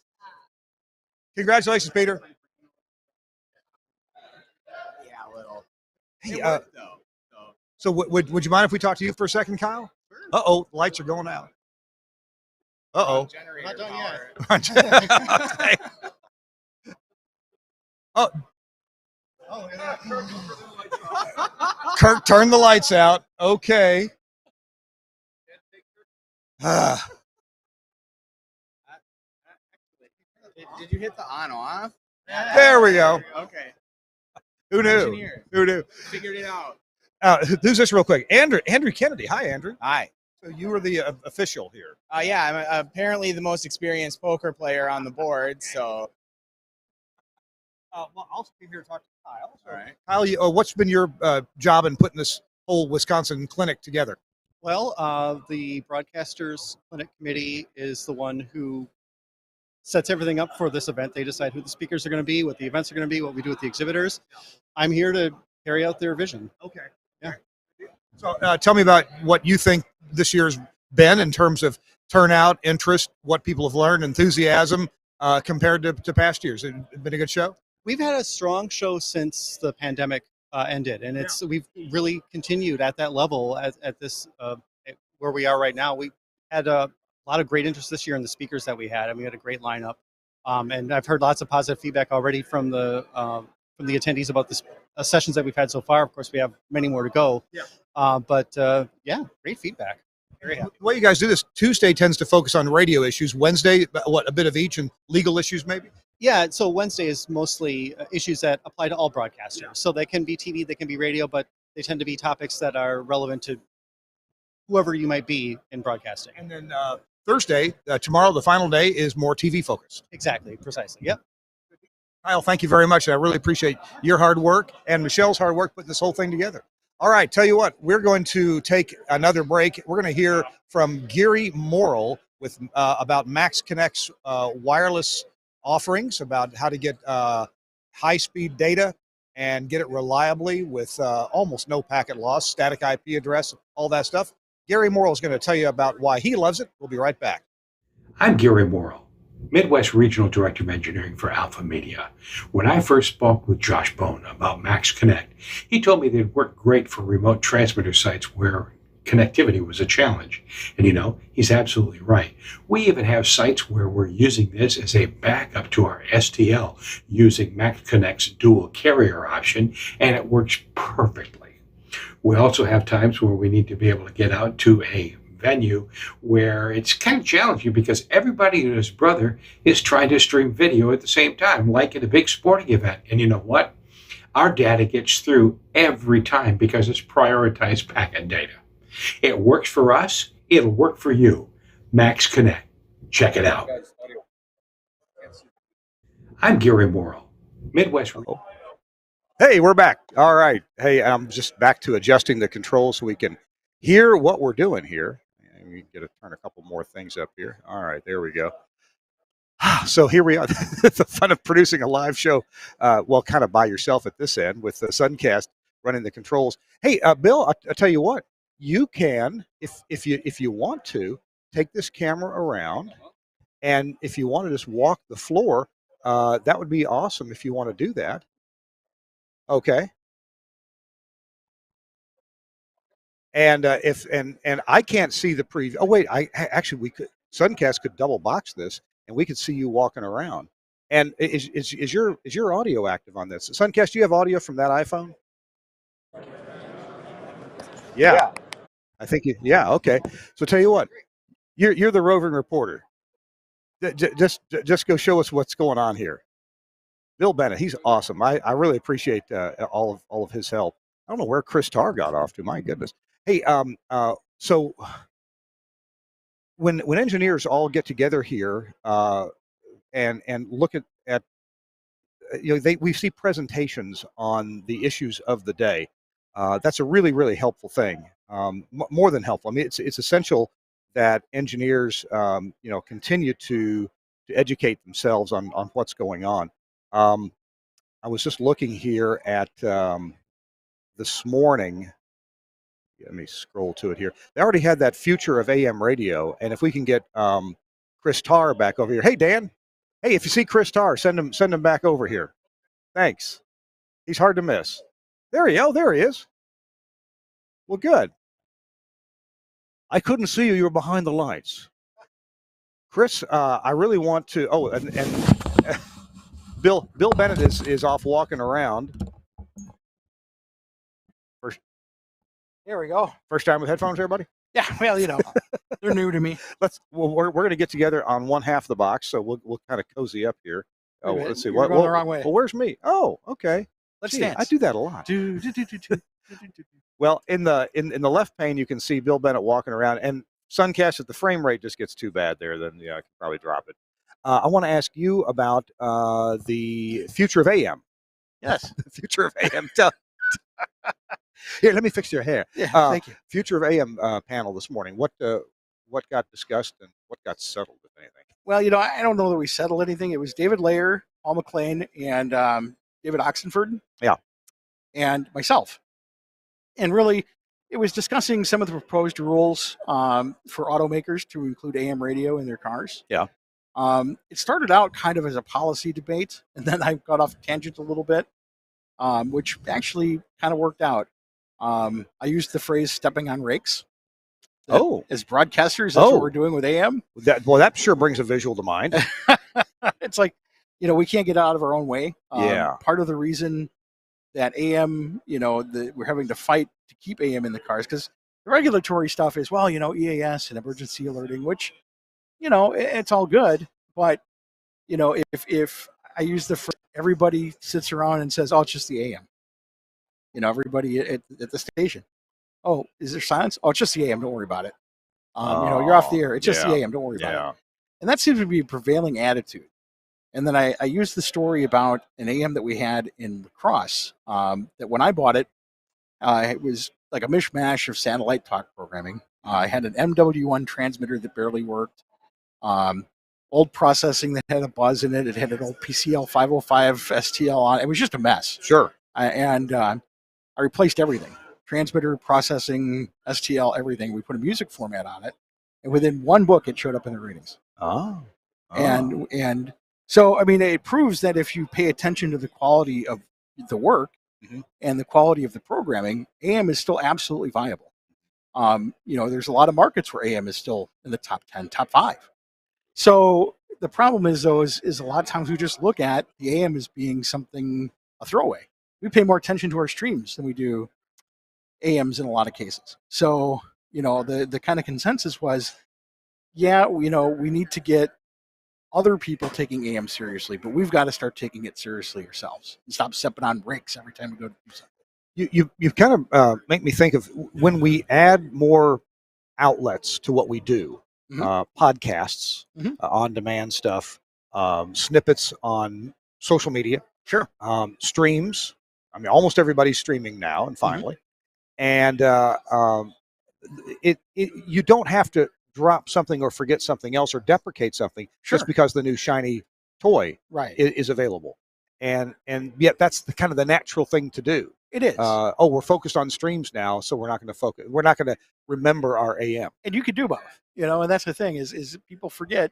Congratulations, Peter. Yeah, a little. Hey, It worked, though. so would you mind if we talk to you for a second, Kyle? Uh-oh, the lights are going out. Uh-oh. Generator Not done power. Okay. Oh, Oh, yeah. Kirk, turn the lights out. Okay. Ah, Did you hit the on off? there we go. Okay. Who knew? Engineer. Who knew? Figured it out. Who's this real quick? Andrew Kennedy. Hi, Andrew. Hi. So you were the official here. Yeah, I'm apparently the most experienced poker player on the board. So, Well, I'll stay here and talk to Kyle. all right. Kyle, what's been your job in putting this whole Wisconsin clinic together? Well, the Broadcasters Clinic Committee is the one who sets everything up for this event. They decide who the speakers are going to be, what the events are going to be, what we do with the exhibitors. I'm here to carry out their vision. Okay. Yeah. So tell me about what you think this year's been in terms of turnout, interest, what people have learned, enthusiasm compared to past years. Has it been a good show? We've had a strong show since the pandemic ended, and we've really continued at that level at this where we are right now. We had a lot of great interest this year in the speakers that we had, and we had a great lineup. And I've heard lots of positive feedback already from the attendees about the sessions that we've had so far. Of course, we have many more to go. Yeah. But great feedback. Very happy. The way you guys do this, Tuesday tends to focus on radio issues. Wednesday, a bit of each, and legal issues maybe? Yeah, so Wednesday is mostly issues that apply to all broadcasters. Yeah. So they can be TV, they can be radio, but they tend to be topics that are relevant to whoever you might be in broadcasting. And then Thursday, tomorrow, the final day, is more TV focused. Exactly, precisely. Yep. Kyle, thank you very much. I really appreciate your hard work and Michelle's hard work putting this whole thing together. All right, tell you what, we're going to take another break. We're going to hear from Gary Morrill with about Max Connect's wireless offerings, about how to get high-speed data and get it reliably with almost no packet loss, static IP address, all that stuff. Gary Morrill is going to tell you about why he loves it. We'll be right back. I'm Gary Morrill, Midwest Regional Director of Engineering for Alpha Media. When I first spoke with Josh Bone about Max Connect, he told me they'd work great for remote transmitter sites where connectivity was a challenge. And he's absolutely right. We even have sites where we're using this as a backup to our STL using Max Connect's dual carrier option, and it works perfectly. We also have times where we need to be able to get out to a venue where it's kind of challenging because everybody and his brother is trying to stream video at the same time, like at a big sporting event. And you know what? Our data gets through every time because it's prioritized packet data. It works for us. It'll work for you. Max Connect. Check it out. I'm Gary Morrill, Midwest. Hey, we're back. All right. Hey, I'm just back to adjusting the controls so we can hear what we're doing here. And we get to turn a couple more things up here. All right, there we go. So here we are. The fun of producing a live show, kind of by yourself at this end with Suncast running the controls. Hey, Bill, I'll tell you what. You can, if you want to, take this camera around, and if you want to just walk the floor, that would be awesome if you want to do that. Okay. And and I can't see the preview. Oh wait, we could. Suncast could double box this, and we could see you walking around. And is your audio active on this? Suncast, do you have audio from that iPhone? Yeah. I think yeah. Okay. So tell you what, you're the roving reporter. Just go show us what's going on here. Bill Bennett, he's awesome. I really appreciate all of his help. I don't know where Chris Tarr got off to. My goodness. Hey, so when engineers all get together here and look at we see presentations on the issues of the day. That's a really, really helpful thing. More than helpful. I mean, it's essential that engineers continue to educate themselves on what's going on. I was just looking here at this morning. Let me scroll to it here. They already had that future of AM radio, and if we can get Chris Tarr back over here. Hey, Dan. Hey, if you see Chris Tarr, send him back over here. Thanks. He's hard to miss. There he is. Well, good. I couldn't see you. You were behind the lights. Chris, I really want to. Oh, and Bill Bennett is off walking around. There we go. First time with headphones, everybody? Yeah, well, they're new to me. We're going to get together on one half of the box, so we'll kind of cozy up here. Oh, let's see. You're going the wrong way. Well, where's me? Oh, okay. Let's dance. I do that a lot. Well, in the left pane, you can see Bill Bennett walking around, and Suncast, if the frame rate just gets too bad there, then yeah, I can probably drop it. I want to ask you about the future of AM. Yes. The future of AM. Here, let me fix your hair. Yeah, thank you. Future of AM panel this morning. What got discussed and what got settled, if anything? Well, I don't know that we settled anything. It was David Layer, Paul McLean, and David Oxenford. Yeah. And myself. And really, it was discussing some of the proposed rules for automakers to include AM radio in their cars. Yeah. It started out kind of as a policy debate, and then I got off tangent a little bit, which actually kind of worked out. I used the phrase "stepping on rakes." As broadcasters, that's what we're doing with AM. That sure brings a visual to mind. It's like, we can't get out of our own way. Yeah. Part of the reason that AM, we're having to fight to keep AM in the cars, because the regulatory stuff is, EAS and emergency alerting, which, it's all good. But, if I use the phrase, everybody sits around and says, oh, it's just the AM. Everybody at the station. Oh, is there silence? Oh, it's just the AM. Don't worry about it. You're off the air. It's just the AM. Don't worry about it. And that seems to be a prevailing attitude. And then I used the story about an AM that we had in lacrosse, that when I bought it, it was like a mishmash of satellite talk programming. I had an MW1 transmitter that barely worked, old processing that had a buzz in it. It had an old PCL 505 STL on it. It was just a mess. Sure. I replaced everything. Transmitter, processing, STL, everything. We put a music format on it. And within one book, it showed up in the ratings. And so, it proves that if you pay attention to the quality of the work and the quality of the programming, AM is still absolutely viable. There's a lot of markets where AM is still in the top 10, top 5. So the problem is, though, is a lot of times we just look at the AM as being something, a throwaway. We pay more attention to our streams than we do AMs in a lot of cases. So, the kind of consensus was, we need to get other people taking AM seriously, but we've got to start taking it seriously ourselves and stop stepping on brakes every time we go to do something. You kind of make me think of when we add more outlets to what we do, podcasts, on-demand stuff, snippets on social media, sure, streams. Almost everybody's streaming now, and finally, and you don't have to drop something or forget something else or deprecate something just because the new shiny toy is available. And yet that's kind of the natural thing to do. It is. We're focused on streams now, so we're not going to focus. We're not going to remember our AM. And you could do both, and that's the thing is people forget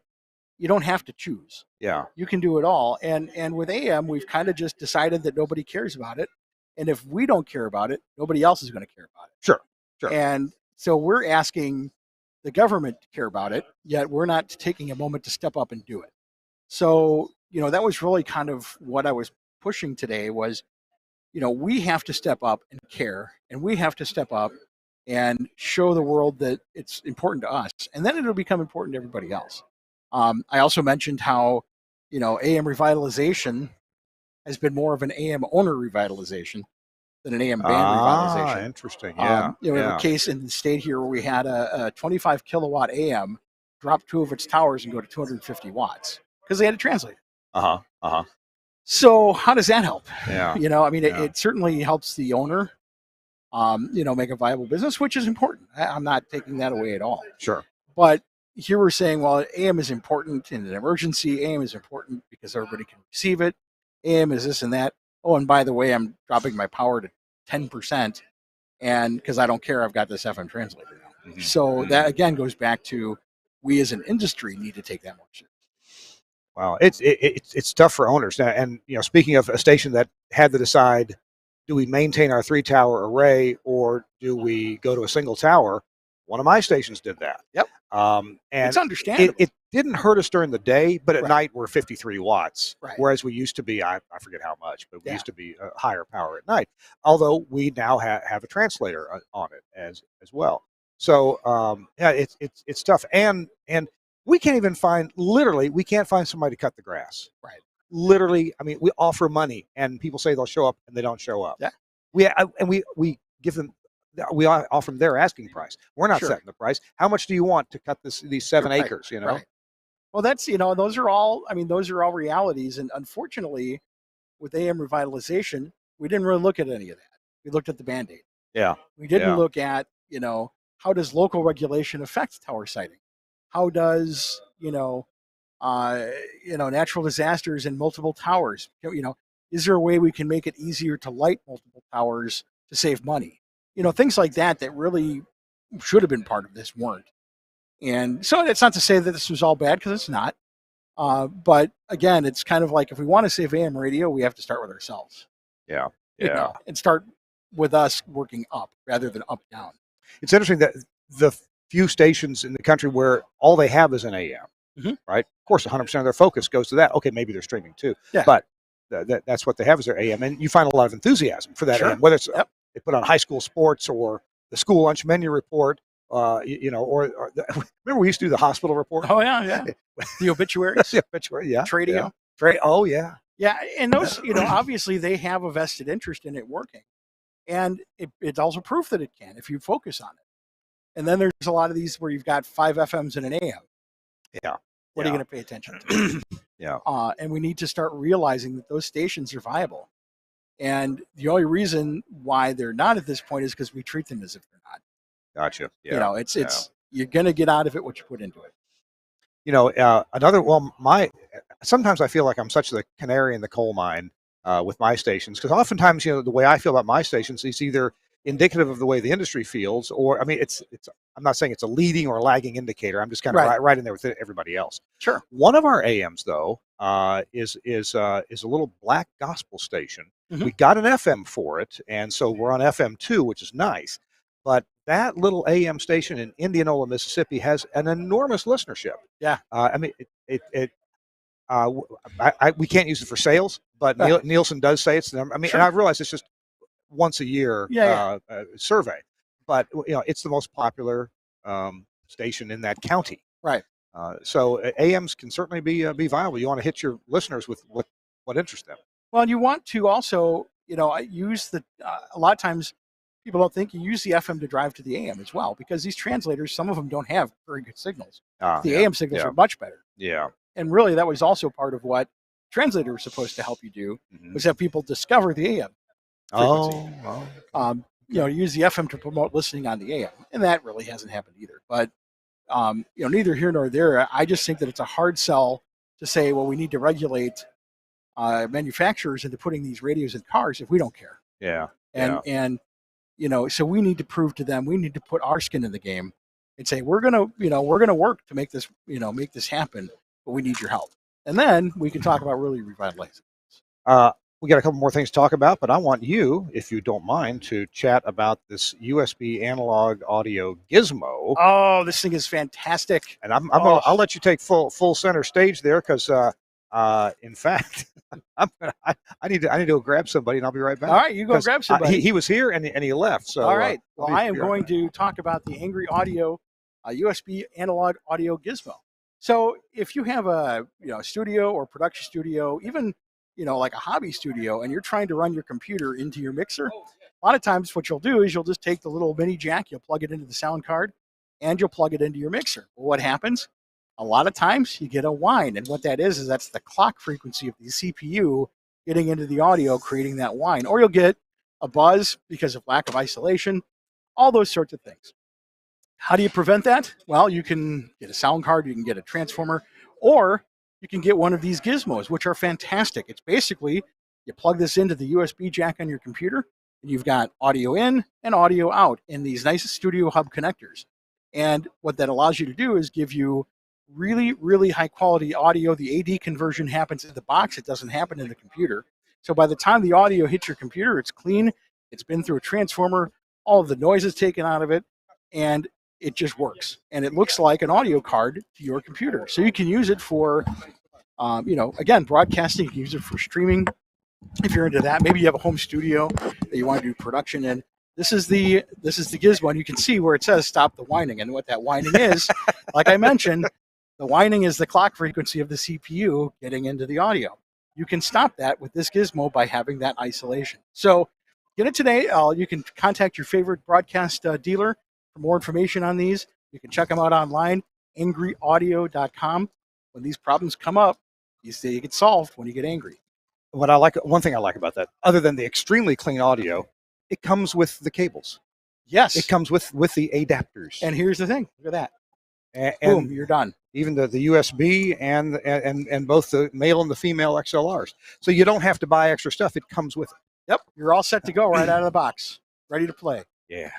you don't have to choose. Yeah. You can do it all. And with AM, we've kind of just decided that nobody cares about it. And if we don't care about it, nobody else is going to care about it. Sure. And so we're asking the government to care about it, yet we're not taking a moment to step up and do it. So, that was really kind of what I was pushing today was, we have to step up and care, and we have to step up and show the world that it's important to us, and then it'll become important to everybody else. I also mentioned how, AM revitalization has been more of an AM owner revitalization than an AM band revitalization. Interesting. Yeah. We have a case in the state here where we had a 25 kilowatt AM drop 2 of its towers and go to 250 watts because they had a translator. So how does that help? Yeah. It certainly helps the owner, make a viable business, which is important. I'm not taking that away at all. Sure. But here we're saying, well, AM is important in an emergency. AM is important because everybody can receive it. AM is this and that. Oh, and by the way, I'm dropping my power to 10%, and because I don't care, I've got this FM translator now. So that again goes back to we as an industry need to take that more seriously. Wow, it's tough for owners now. And speaking of a station that had to decide, do we maintain our 3-tower array or do we go to a single tower? One of my stations did that. Yep. And it's understandable. It didn't hurt us during the day, but at Right. night we're 53 watts. Right. Whereas we used to be, I forget how much, but we used to be higher power at night. Although we now have a translator on it as well. So it's tough. And we can't even we can't find somebody to cut the grass. Right. Literally, we offer money and people say they'll show up and they don't show up. Yeah. We give them we offer them their asking price. We're not Sure. setting the price. How much do you want to cut these 7 Right, acres? You know. right. Well, that's, those are all, I mean, those are all realities. And unfortunately, with AM revitalization, we didn't really look at any of that. We looked at the Band-Aid. Yeah. We didn't Yeah. look at, how does local regulation affect tower siting? How does, natural disasters and multiple towers, is there a way we can make it easier to light multiple towers to save money? Things like that really should have been part of this weren't. And so it's not to say that this was all bad, because it's not. But again, it's kind of like, if we want to save AM radio, we have to start with ourselves. Yeah. And start with us working up rather than up down. It's interesting that the few stations in the country where all they have is an AM, right? Of course, 100% of their focus goes to that. Okay, maybe they're streaming too, but that's what they have is their AM, and you find a lot of enthusiasm for that AM, whether it's they put on high school sports or the school lunch menu report, or remember we used to do the hospital report? Oh yeah. The obituaries, the obituary, Tradio. Oh yeah. Yeah, and those, obviously they have a vested interest in it working, and it's also proof that it can if you focus on it. And then there's a lot of these where you've got 5 FMs and an AM. Yeah. What are you going to pay attention to? Yeah. And we need to start realizing that those stations are viable. And the only reason why they're not at this point is because we treat them as if they're not. Gotcha. Yeah. It's you're going to get out of it what you put into it. Sometimes I feel like I'm such the canary in the coal mine with my stations, because oftentimes, the way I feel about my stations is either indicative of the way the industry feels, or, I mean, it's I'm not saying it's a leading or lagging indicator. I'm just kind of right in there with everybody else. Sure. One of our AMs, though, is a little black gospel station. We got an FM for it, and so we're on FM 2, which is nice. But that little AM station in Indianola, Mississippi, has an enormous listenership. Yeah. I mean, we can't use it for sales, but Nielsen does say it's the number. I mean, and I realize it's just once a year survey, but it's the most popular station in that county. Right. So AMs can certainly be viable. You want to hit your listeners with what interests them. Well, you want to also, use a lot of times people don't think you use the FM to drive to the AM as well, because these translators, some of them don't have very good signals. The AM signals are much better. Yeah. And really, that was also part of what translator was supposed to help you do, was have people discover the AM frequency. Use the FM to promote listening on the AM, and that really hasn't happened either. But neither here nor there. I just think that it's a hard sell to say, well, we need to regulate manufacturers into putting these radios in cars if we don't care. Yeah. And so we need to prove to them, we need to put our skin in the game and say, we're gonna work to make this happen, but we need your help. And then we can talk about really revitalizing. We got a couple more things to talk about, but I want you, if you don't mind, to chat about this USB analog audio gizmo. Oh, this thing is fantastic. And I'll let you take full center stage there, because in fact, I need to go grab somebody, and I'll be right back. All right, you go grab somebody. He was here and he left. So all right. Well, I am going to talk about the Angry Audio USB analog audio gizmo. So if you have a studio or production studio, even like a hobby studio, and you're trying to run your computer into your mixer, a lot of times what you'll do is you'll just take the little mini jack, you'll plug it into the sound card, and you'll plug it into your mixer. Well, what happens? A lot of times you get a whine, and what that is that's the clock frequency of the CPU getting into the audio, creating that whine. Or you'll get a buzz because of lack of isolation, all those sorts of things. How do you prevent that? Well, you can get a sound card, you can get a transformer, or you can get one of these gizmos, which are fantastic. It's basically, you plug this into the USB jack on your computer, and you've got audio in and audio out in these nice Studio Hub connectors. And what that allows you to do is give you really, really high quality audio. The AD conversion happens in the box. It doesn't happen in the computer. So by the time the audio hits your computer, it's clean. It's been through a transformer. All of the noise is taken out of it, and it just works. And it looks like an audio card to your computer. So you can use it for, again, broadcasting. You can use it for streaming if you're into that. Maybe you have a home studio that you want to do production in. This is the gizmo, and you can see where it says stop the whining. And what that whining is, like I mentioned, the whining is the clock frequency of the CPU getting into the audio. You can stop that with this gizmo by having that isolation. So get it today. You can contact your favorite broadcast dealer for more information on these. You can check them out online, angryaudio.com. When these problems come up, you say you get solved when you get angry. One thing I like about that, other than the extremely clean audio, it comes with the cables. Yes. It comes with the adapters. And here's the thing. Look at that. And boom, you're done. Even the USB and both the male and the female XLRs. So you don't have to buy extra stuff. It comes with it. Yep. You're all set to go right out of the box. Ready to play. Yeah.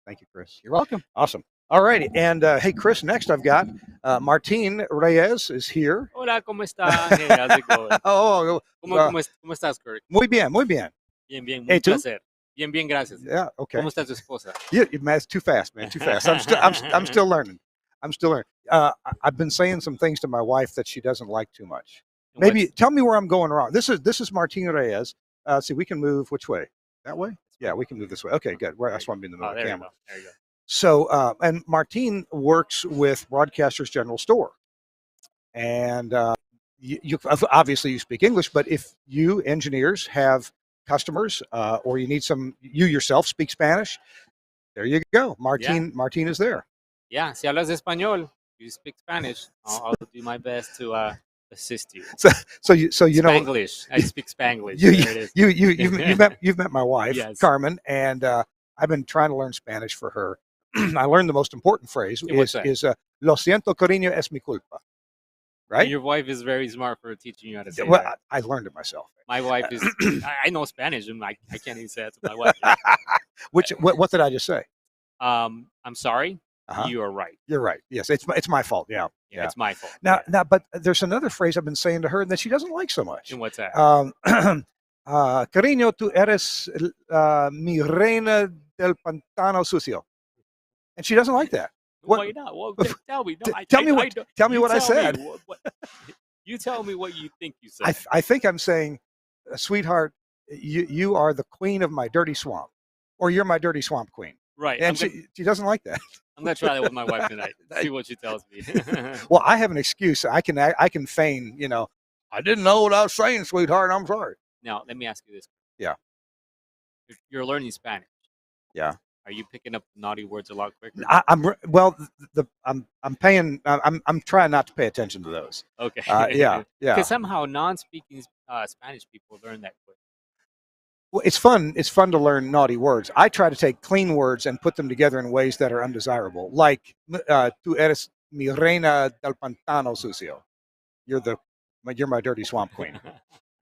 Thank you, Chris. You're welcome. Awesome. All righty. And hey, Chris, next I've got Martin Reyes is here. Hola, ¿cómo está? Hey, how's it going? ¿Cómo estás, Kurt? Muy bien, muy bien. Bien, bien, Hey, un tú? placer. Bien, bien, gracias. Yeah, okay. ¿Cómo está tu esposa? Yeah, man, it's too fast, man. Too fast. I'm still learning. I've been saying some things to my wife that she doesn't like too much. Maybe tell me where I'm going wrong. This is Martin Reyes. See, we can move which way? That way? Yeah, we can move this way. Okay, good. That's why I'm in the middle of the camera. There you go. So, and Martin works with Broadcasters General Store, and you obviously you speak English, but if you engineers have customers or you need you yourself speak Spanish, there you go. Martin is there. Yeah, si hablas español, you speak Spanish, I'll do my best to assist you. So you know Spanglish. I speak Spanglish. There it is. You've met my wife, yes. Carmen, and I've been trying to learn Spanish for her. I learned the most important phrase is "Lo siento, cariño, es mi culpa." Right? And your wife is very smart for teaching you how to say well, that. I learned it myself. My wife is. I know Spanish, and I can't even say that to my wife. What did I just say? I'm sorry. You are right. You're right. Yes, it's my fault. Yeah, it's my fault. Now, but there's another phrase I've been saying to her that she doesn't like so much. And what's that? Cariño, tú eres mi reina del pantano sucio, and she doesn't like that. Why not? Well, tell me. No, tell me what I said. You tell me what you think you said. I think I'm saying, sweetheart, you are the queen of my dirty swamp, or you're my dirty swamp queen. Right. And she doesn't like that. I'm gonna try that with my wife tonight. See what she tells me. Well, I have an excuse. I can feign. I didn't know what I was saying, sweetheart. I'm sorry. Now, let me ask you this. Yeah. If you're learning Spanish. Yeah. Are you picking up naughty words a lot quicker? I'm trying not to pay attention to those. Okay. Yeah. Because somehow non-speaking Spanish people learn that quick. Well, it's fun. It's fun to learn naughty words. I try to take clean words and put them together in ways that are undesirable. Like, tú eres mi reina del pantano sucio. You're my dirty swamp queen,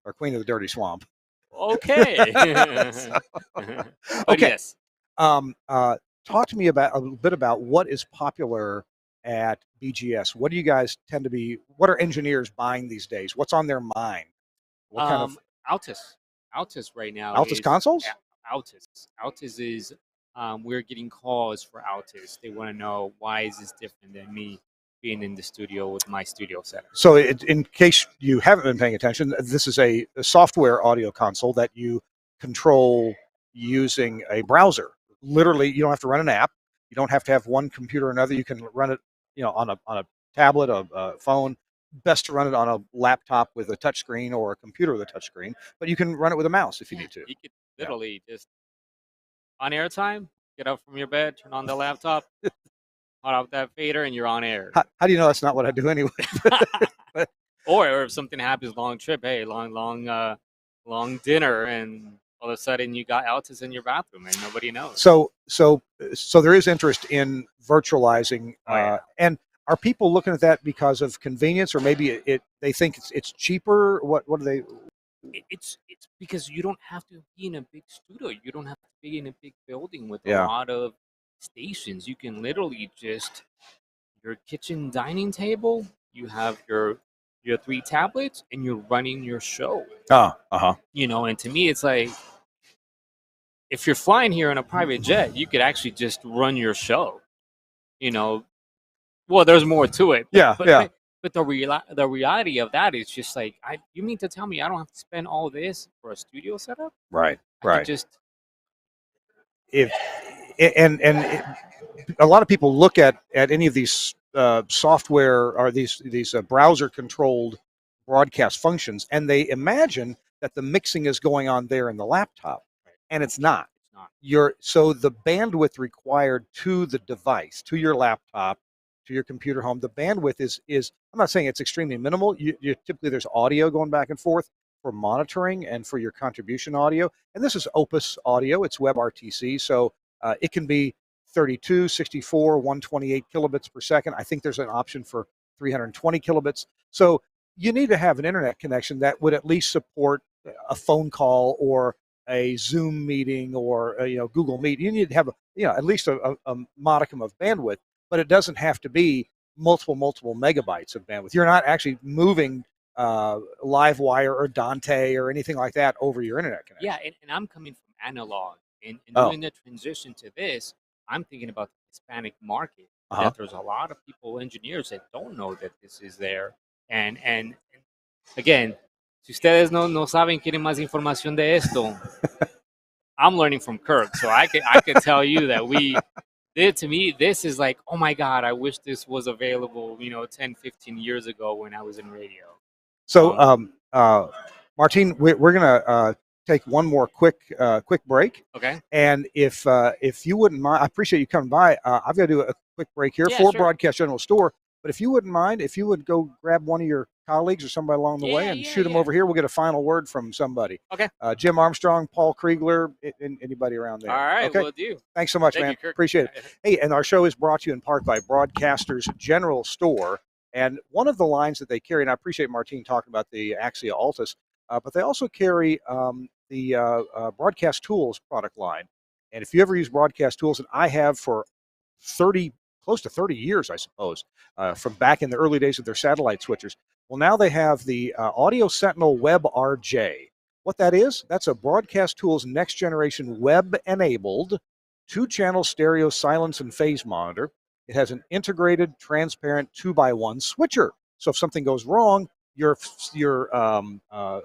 or queen of the dirty swamp. Okay. Okay. Yes. Talk to me a bit about what is popular at BGS. What do you guys tend to be? What are engineers buying these days? What's on their mind? What kind of Altus right now. Altus consoles? Altus is we're getting calls for Altus. They want to know why is this different than me being in the studio with my studio setup. So in case you haven't been paying attention, this is a software audio console that you control using a browser. Literally, you don't have to run an app. You don't have to have one computer or another. You can run it, on a tablet, a phone. Best to run it on a laptop with a touchscreen or a computer with a touchscreen, but you can run it with a mouse if you need to. You could literally just on airtime, get up from your bed, turn on the laptop, hot out that fader, and you're on air. How do you know that's not what I do anyway? Or if something happens, long trip, hey, long dinner, and all of a sudden you got Altus in your bathroom and nobody knows. So there is interest in virtualizing, and are people looking at that because of convenience, or maybe they think it's cheaper? What do they? It's because you don't have to be in a big studio. You don't have to be in a big building with Yeah. a lot of stations. You can literally just your kitchen dining table. You have your 3 tablets, and you're running your show. And to me, it's like if you're flying here in a private jet, you could actually just run your show. Well, there's more to it. But the reality of that is just like, you mean to tell me I don't have to spend all this for a studio setup? Right. I could just a lot of people look at any of these software or these browser controlled broadcast functions, and they imagine that the mixing is going on there in the laptop. and it's not. It's not. So the bandwidth required to the device, to your laptop, to your computer home, the bandwidth is I'm not saying it's extremely minimal. You typically there's audio going back and forth for monitoring and for your contribution audio. And this is Opus audio. It's WebRTC, so it can be 32, 64, 128 kilobits per second. I think there's an option for 320 kilobits. So you need to have an internet connection that would at least support a phone call or a Zoom meeting or Google Meet. You need to have at least a modicum of bandwidth, but it doesn't have to be multiple megabytes of bandwidth. You're not actually moving Livewire or Dante or anything like that over your internet connection. Yeah, and I'm coming from analog, and doing the transition to this, I'm thinking about the Hispanic market. That there's a lot of people, engineers, that don't know that this is there. And again, si ustedes no saben, quieren más información de esto, I'm learning from Kirk, so I can tell you that to me, this is like, oh my God, I wish this was available, 10, 15 years ago when I was in radio. So, Martine, we're gonna take one more quick break. Okay. And if you wouldn't mind, I appreciate you coming by. I've got to do a quick break here for Broadcast General Store. But if you wouldn't mind, if you would go grab one of your colleagues or somebody along the way and shoot them over here, we'll get a final word from somebody. Okay. Jim Armstrong, Paul Kriegler, anybody around there. All right, okay? will do. Thanks so much, man. Appreciate it. Hey, and our show is brought to you in part by Broadcasters General Store. And one of the lines that they carry, and I appreciate Martine talking about the Axia Altus, but they also carry the Broadcast Tools product line. And if you ever use Broadcast Tools, and I have for close to 30 years, I suppose, from back in the early days of their satellite switchers. Well, now they have the Audio Sentinel Web RJ. What that is, that's a Broadcast Tools next generation web-enabled 2-channel stereo silence and phase monitor. It has an integrated, transparent 2x1 switcher. So if something goes wrong, your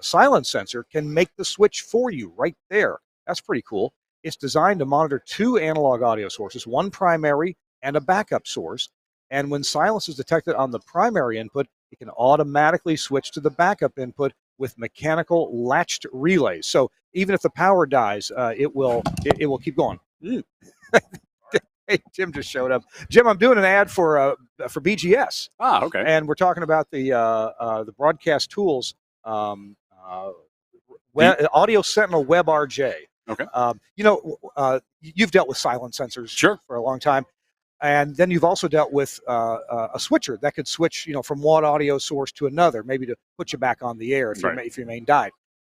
silence sensor can make the switch for you right there. That's pretty cool. It's designed to monitor 2 analog audio sources, one primary and a backup source. And when silence is detected on the primary input, it can automatically switch to the backup input with mechanical latched relays. So even if the power dies, it will keep going. Hey, Jim just showed up. Jim, I'm doing an ad for BGS. Ah, okay. And we're talking about the Broadcast Tools Audio Sentinel Web RJ. Okay. You've dealt with silence sensors for a long time. And then you've also dealt with a switcher that could switch, from one audio source to another, maybe to put you back on the air if your main died.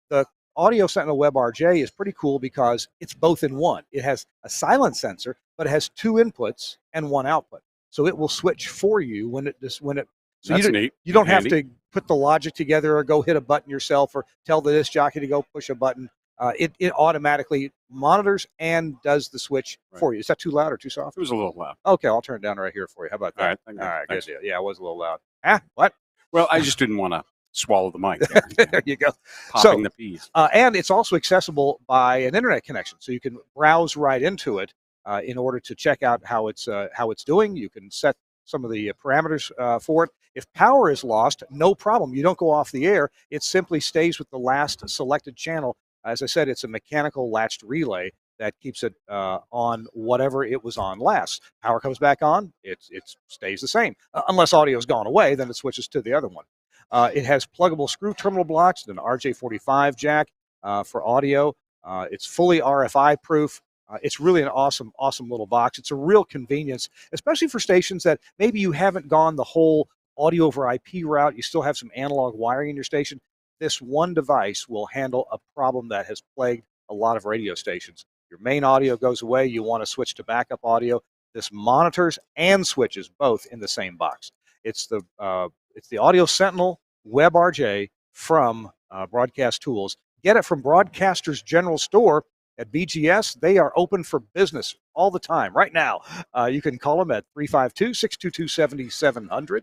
The Audio Sentinel Web RJ is pretty cool because it's both in one. It has a silence sensor, but it has 2 inputs and 1 output. So it will switch for you when it. So That's neat. You don't have to put the logic together or go hit a button yourself or tell the disc jockey to go push a button. It automatically monitors and does the switch for you. Is that too loud or too soft? It was a little loud. Okay, I'll turn it down right here for you. How about that? All right. All right, Thanks. good deal. Yeah, it was a little loud. What? Well, I just didn't want to swallow the mic there. There you go. Popping the peas. And it's also accessible by an internet connection, so you can browse right into it in order to check out how it's doing. You can set some of the parameters for it. If power is lost, no problem. You don't go off the air. It simply stays with the last selected channel. As I said, it's a mechanical latched relay that keeps it on whatever it was on last. Power comes back on, it stays the same. Unless audio's gone away, then it switches to the other one. It has pluggable screw terminal blocks and an RJ45 jack for audio. It's fully RFI proof. It's really an awesome little box. It's a real convenience, especially for stations that maybe you haven't gone the whole audio over IP route. You still have some analog wiring in your station. This one device will handle a problem that has plagued a lot of radio stations. Your main audio goes away. You want to switch to backup audio. This monitors and switches both in the same box. It's the Audio Sentinel Web RJ from Broadcast Tools. Get it from Broadcasters General Store at BGS. They are open for business all the time. Right now, you can call them at 352-622-7700.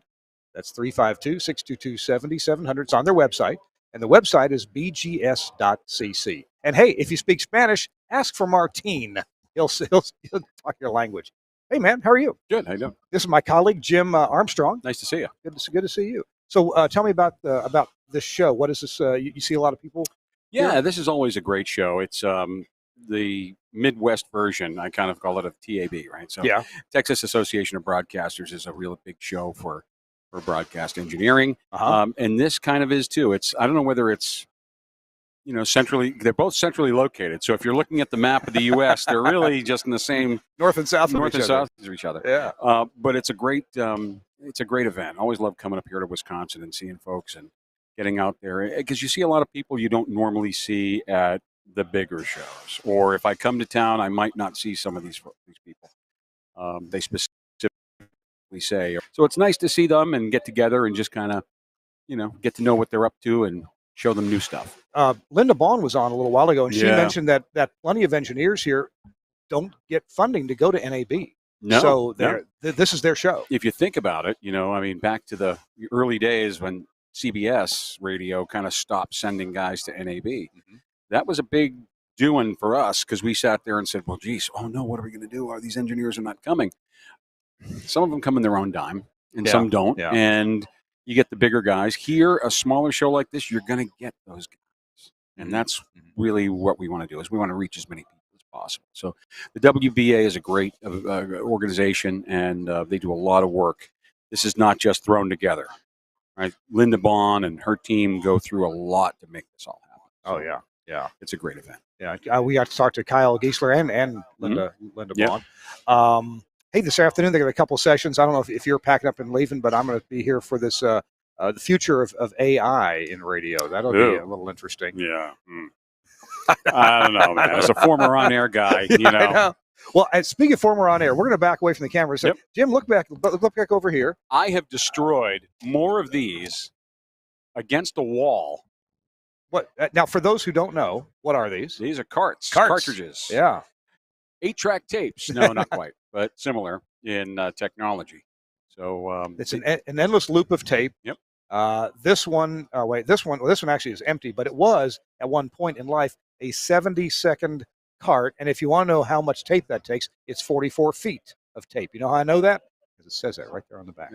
That's 352-622-7700. It's on their website. And the website is bgs.cc. And hey, if you speak Spanish, ask for Martine. He'll talk your language. Hey, man, how are you? Good. How you doing? This is my colleague, Jim Armstrong. Nice to see you. Good to see you. So tell me about this show. What is this? You see a lot of people? Yeah, this is always a great show. It's the Midwest version. I kind of call it a TAB, right? So Yeah. Texas Association of Broadcasters is a real big show for broadcast engineering, and this kind of is too. I don't know whether it's centrally. They're both centrally located. So if you're looking at the map of the U.S., they're really just in the same north and south of each other. Yeah. But it's a great event. Always love coming up here to Wisconsin and seeing folks and getting out there, because you see a lot of people you don't normally see at the bigger shows. Or if I come to town, I might not see some of these people. They specifically say. So it's nice to see them and get together and just kind of, get to know what they're up to and show them new stuff. Linda Bond was on a little while ago, and she Yeah. mentioned that plenty of engineers here don't get funding to go to NAB. No, So no. this is their show. If you think about it, back to the early days when CBS radio kind of stopped sending guys to NAB. That was a big doing for us, because we sat there and said, well, geez, oh no, what are we going to do? These engineers are not coming. Some of them come in their own dime, and Yeah, some don't. yeah. And you get the bigger guys. Here, a smaller show like this, you're going to get those guys. And that's really what we want to do, is we want to reach as many people as possible. So the WBA is a great organization, and they do a lot of work. This is not just thrown together. Right? Linda Bond and her team go through a lot to make this all happen. Oh, yeah. Yeah. It's a great event. Yeah. We got to talk to Kyle Giesler and Linda Yep. Bond. Hey, this afternoon they got a couple sessions. I don't know if you're packing up and leaving, but I'm going to be here for this the future of AI in radio. That'll be a little interesting. Yeah. I don't know, man. As a former on-air guy, Yeah, I know. Well, and speaking of former on air, we're going to back away from the camera. So, Yep. Jim, look back over here. I have destroyed more of these against a wall. What now? For those who don't know, what are these? These are carts. Carts. Cartridges. Yeah. 8-track tapes. No, not quite, but similar in technology. So It's an endless loop of tape. Yep. This one actually is empty, but it was at one point in life a 70-second cart. And if you want to know how much tape that takes, it's 44 feet of tape. You know how I know that? Because it says that right there on the back.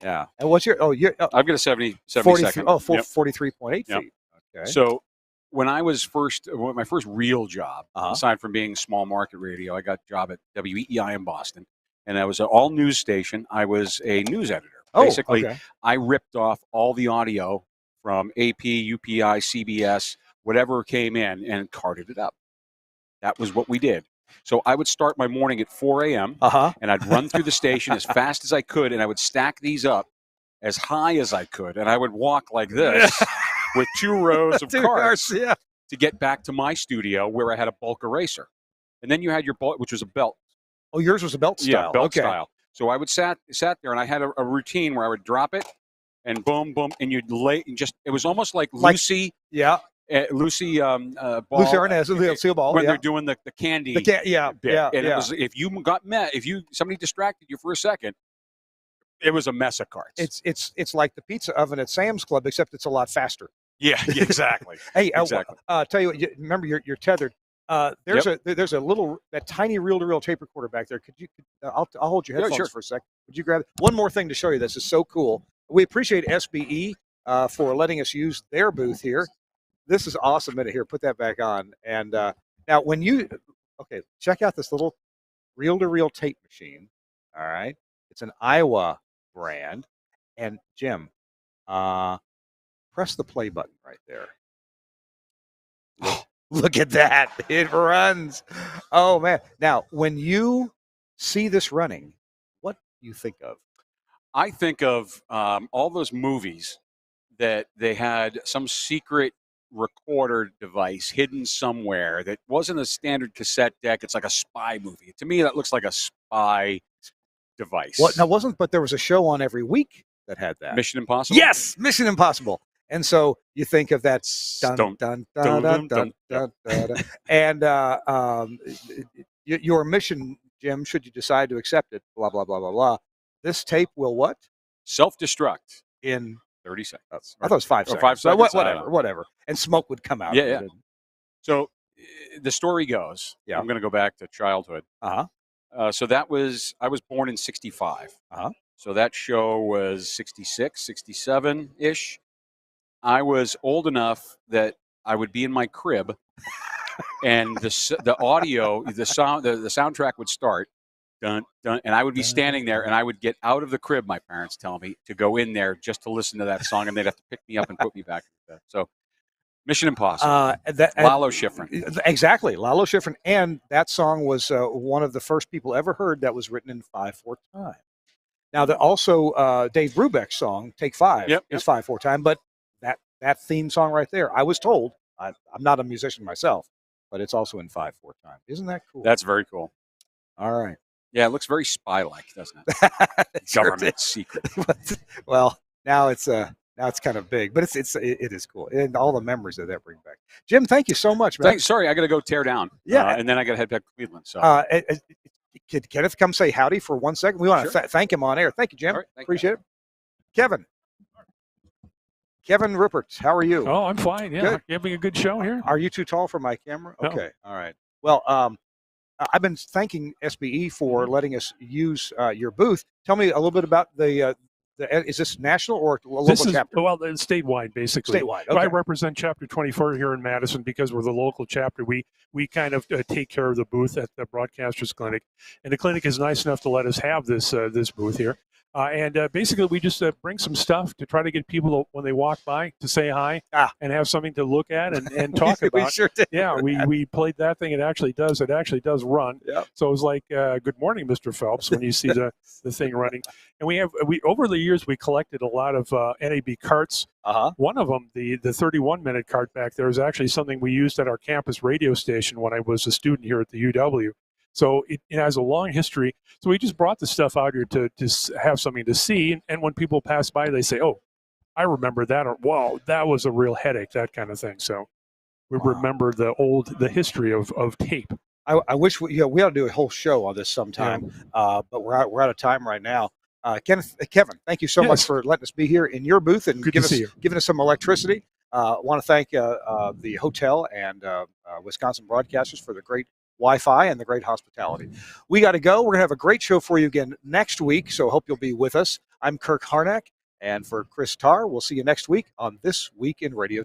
Yeah. And what's your? I've got a 70 second. Oh, Yep. 43.8 Yep. feet. Okay. So when I was my first real job, aside from being small market radio, I got a job at WEEI in Boston, and I was an all news station. I was a news editor. Oh, Basically, okay. I ripped off all the audio from AP, UPI, CBS, whatever came in, and carted it up. That was what we did. So I would start my morning at 4 a.m. And I'd run through the station as fast as I could, and I would stack these up as high as I could, and I would walk like this with 2 rows of carts to get back to my studio where I had a bulk eraser. And then you had your bulk, which was a belt. Oh, yours was a belt style. Yeah, belt Okay. style. So I would sat there, and I had a routine where I would drop it, and boom, boom, and you'd lay it was almost like Lucy. Yeah. Lucy Ball. Lucy Arnaz, Lucille Ball. When Yeah. they're doing the candy. Yeah. bit. Yeah. And yeah. it was, if you got met, somebody distracted you for a second, it was a mess of carts. It's like the pizza oven at Sam's Club, except it's a lot faster. Yeah, exactly. Hey, exactly. Tell you what. Remember, you're tethered. There's a little that tiny reel-to-reel tape recorder back there. I'll hold your headphones for a sec. Would you grab it? One more thing to show you. This is so cool. We appreciate SBE for letting us use their booth here. This is awesome. Here, put that back on. And now, check out this little reel-to-reel tape machine. All right, it's an Iowa brand. And Jim, press the play button right there. Look at that. It runs. Oh, man. Now, when you see this running, what do you think of? I think of all those movies that they had some secret recorder device hidden somewhere that wasn't a standard cassette deck. It's like a spy movie. To me, that looks like a spy device. What? Now, but there was a show on every week that had that. Mission Impossible? Yes, Mission Impossible. And so you think of that dun dun dun dun dun dun, dun. And your mission, Jim, should you decide to accept it, blah blah blah blah blah. This tape will what? Self-destruct in 30 seconds. I thought it was 5 seconds. 5 seconds. Whatever. And smoke would come out. Yeah. So the story goes. Yeah. I'm going to go back to childhood. So I was born in 65. So that show was 66, 67-ish. I was old enough that I would be in my crib and the audio, the sound, the soundtrack would start, dun dun, and I would be standing there, and I would get out of the crib. My parents tell me to go in there just to listen to that song, and they'd have to pick me up and put me back in bed. So, Mission Impossible. Lalo Schifrin. Exactly, Lalo Schifrin, and that song was one of the first people ever heard that was written in 5/4 time. Now, also Dave Brubeck's song "Take Five" is 5/4 time, but that theme song right there, I was told, I'm not a musician myself, but it's also in 5/4 time. Isn't that cool? That's very cool. All right. Yeah, it looks very spy-like, doesn't it? Government secret. Well, now it's kind of big, but it is cool, and all the memories that bring back. Jim, thank you so much, man. Sorry, I got to go tear down. Yeah, and then I got to head back to Cleveland. So, could Kenneth come say howdy for 1 second? We want to thank him on air. Thank you, Jim. Right, appreciate it. Kevin Rupert, how are you? Oh, I'm fine. Yeah, good. You having a good show here? Are you too tall for my camera? No. Okay, all right. Well, I've been thanking SBE for letting us use your booth. Tell me a little bit about is this national or local This is, chapter? well, it's statewide, basically. Statewide, So I okay. represent Chapter 24 here in Madison because we're the local chapter. We kind of take care of the booth at the Broadcasters Clinic, and the clinic is nice enough to let us have this booth here. Basically, we just bring some stuff to try to get people, when they walk by, to say hi and have something to look at and talk about. We sure did. Yeah, we played that thing. It actually does run. Yep. So it was like, good morning, Mr. Phelps, when you see the thing running. And we over the years, we collected a lot of NAB carts. One of them, the 31-minute cart back there, is actually something we used at our campus radio station when I was a student here at the UW. So it has a long history. So we just brought the stuff out here to have something to see. And when people pass by, they say, oh, I remember that, or wow, that was a real headache, that kind of thing. So we remember the history of tape. I wish we ought to do a whole show on this sometime, but we're out of time right now. Kevin, thank you so much for letting us be here in your booth and giving us some electricity. I want to thank the hotel and Wisconsin Broadcasters for the great Wi-Fi and the great hospitality. We got to go. We're going to have a great show for you again next week, so hope you'll be with us. I'm Kirk Harnack, and for Chris Tarr, we'll see you next week on This Week in Radio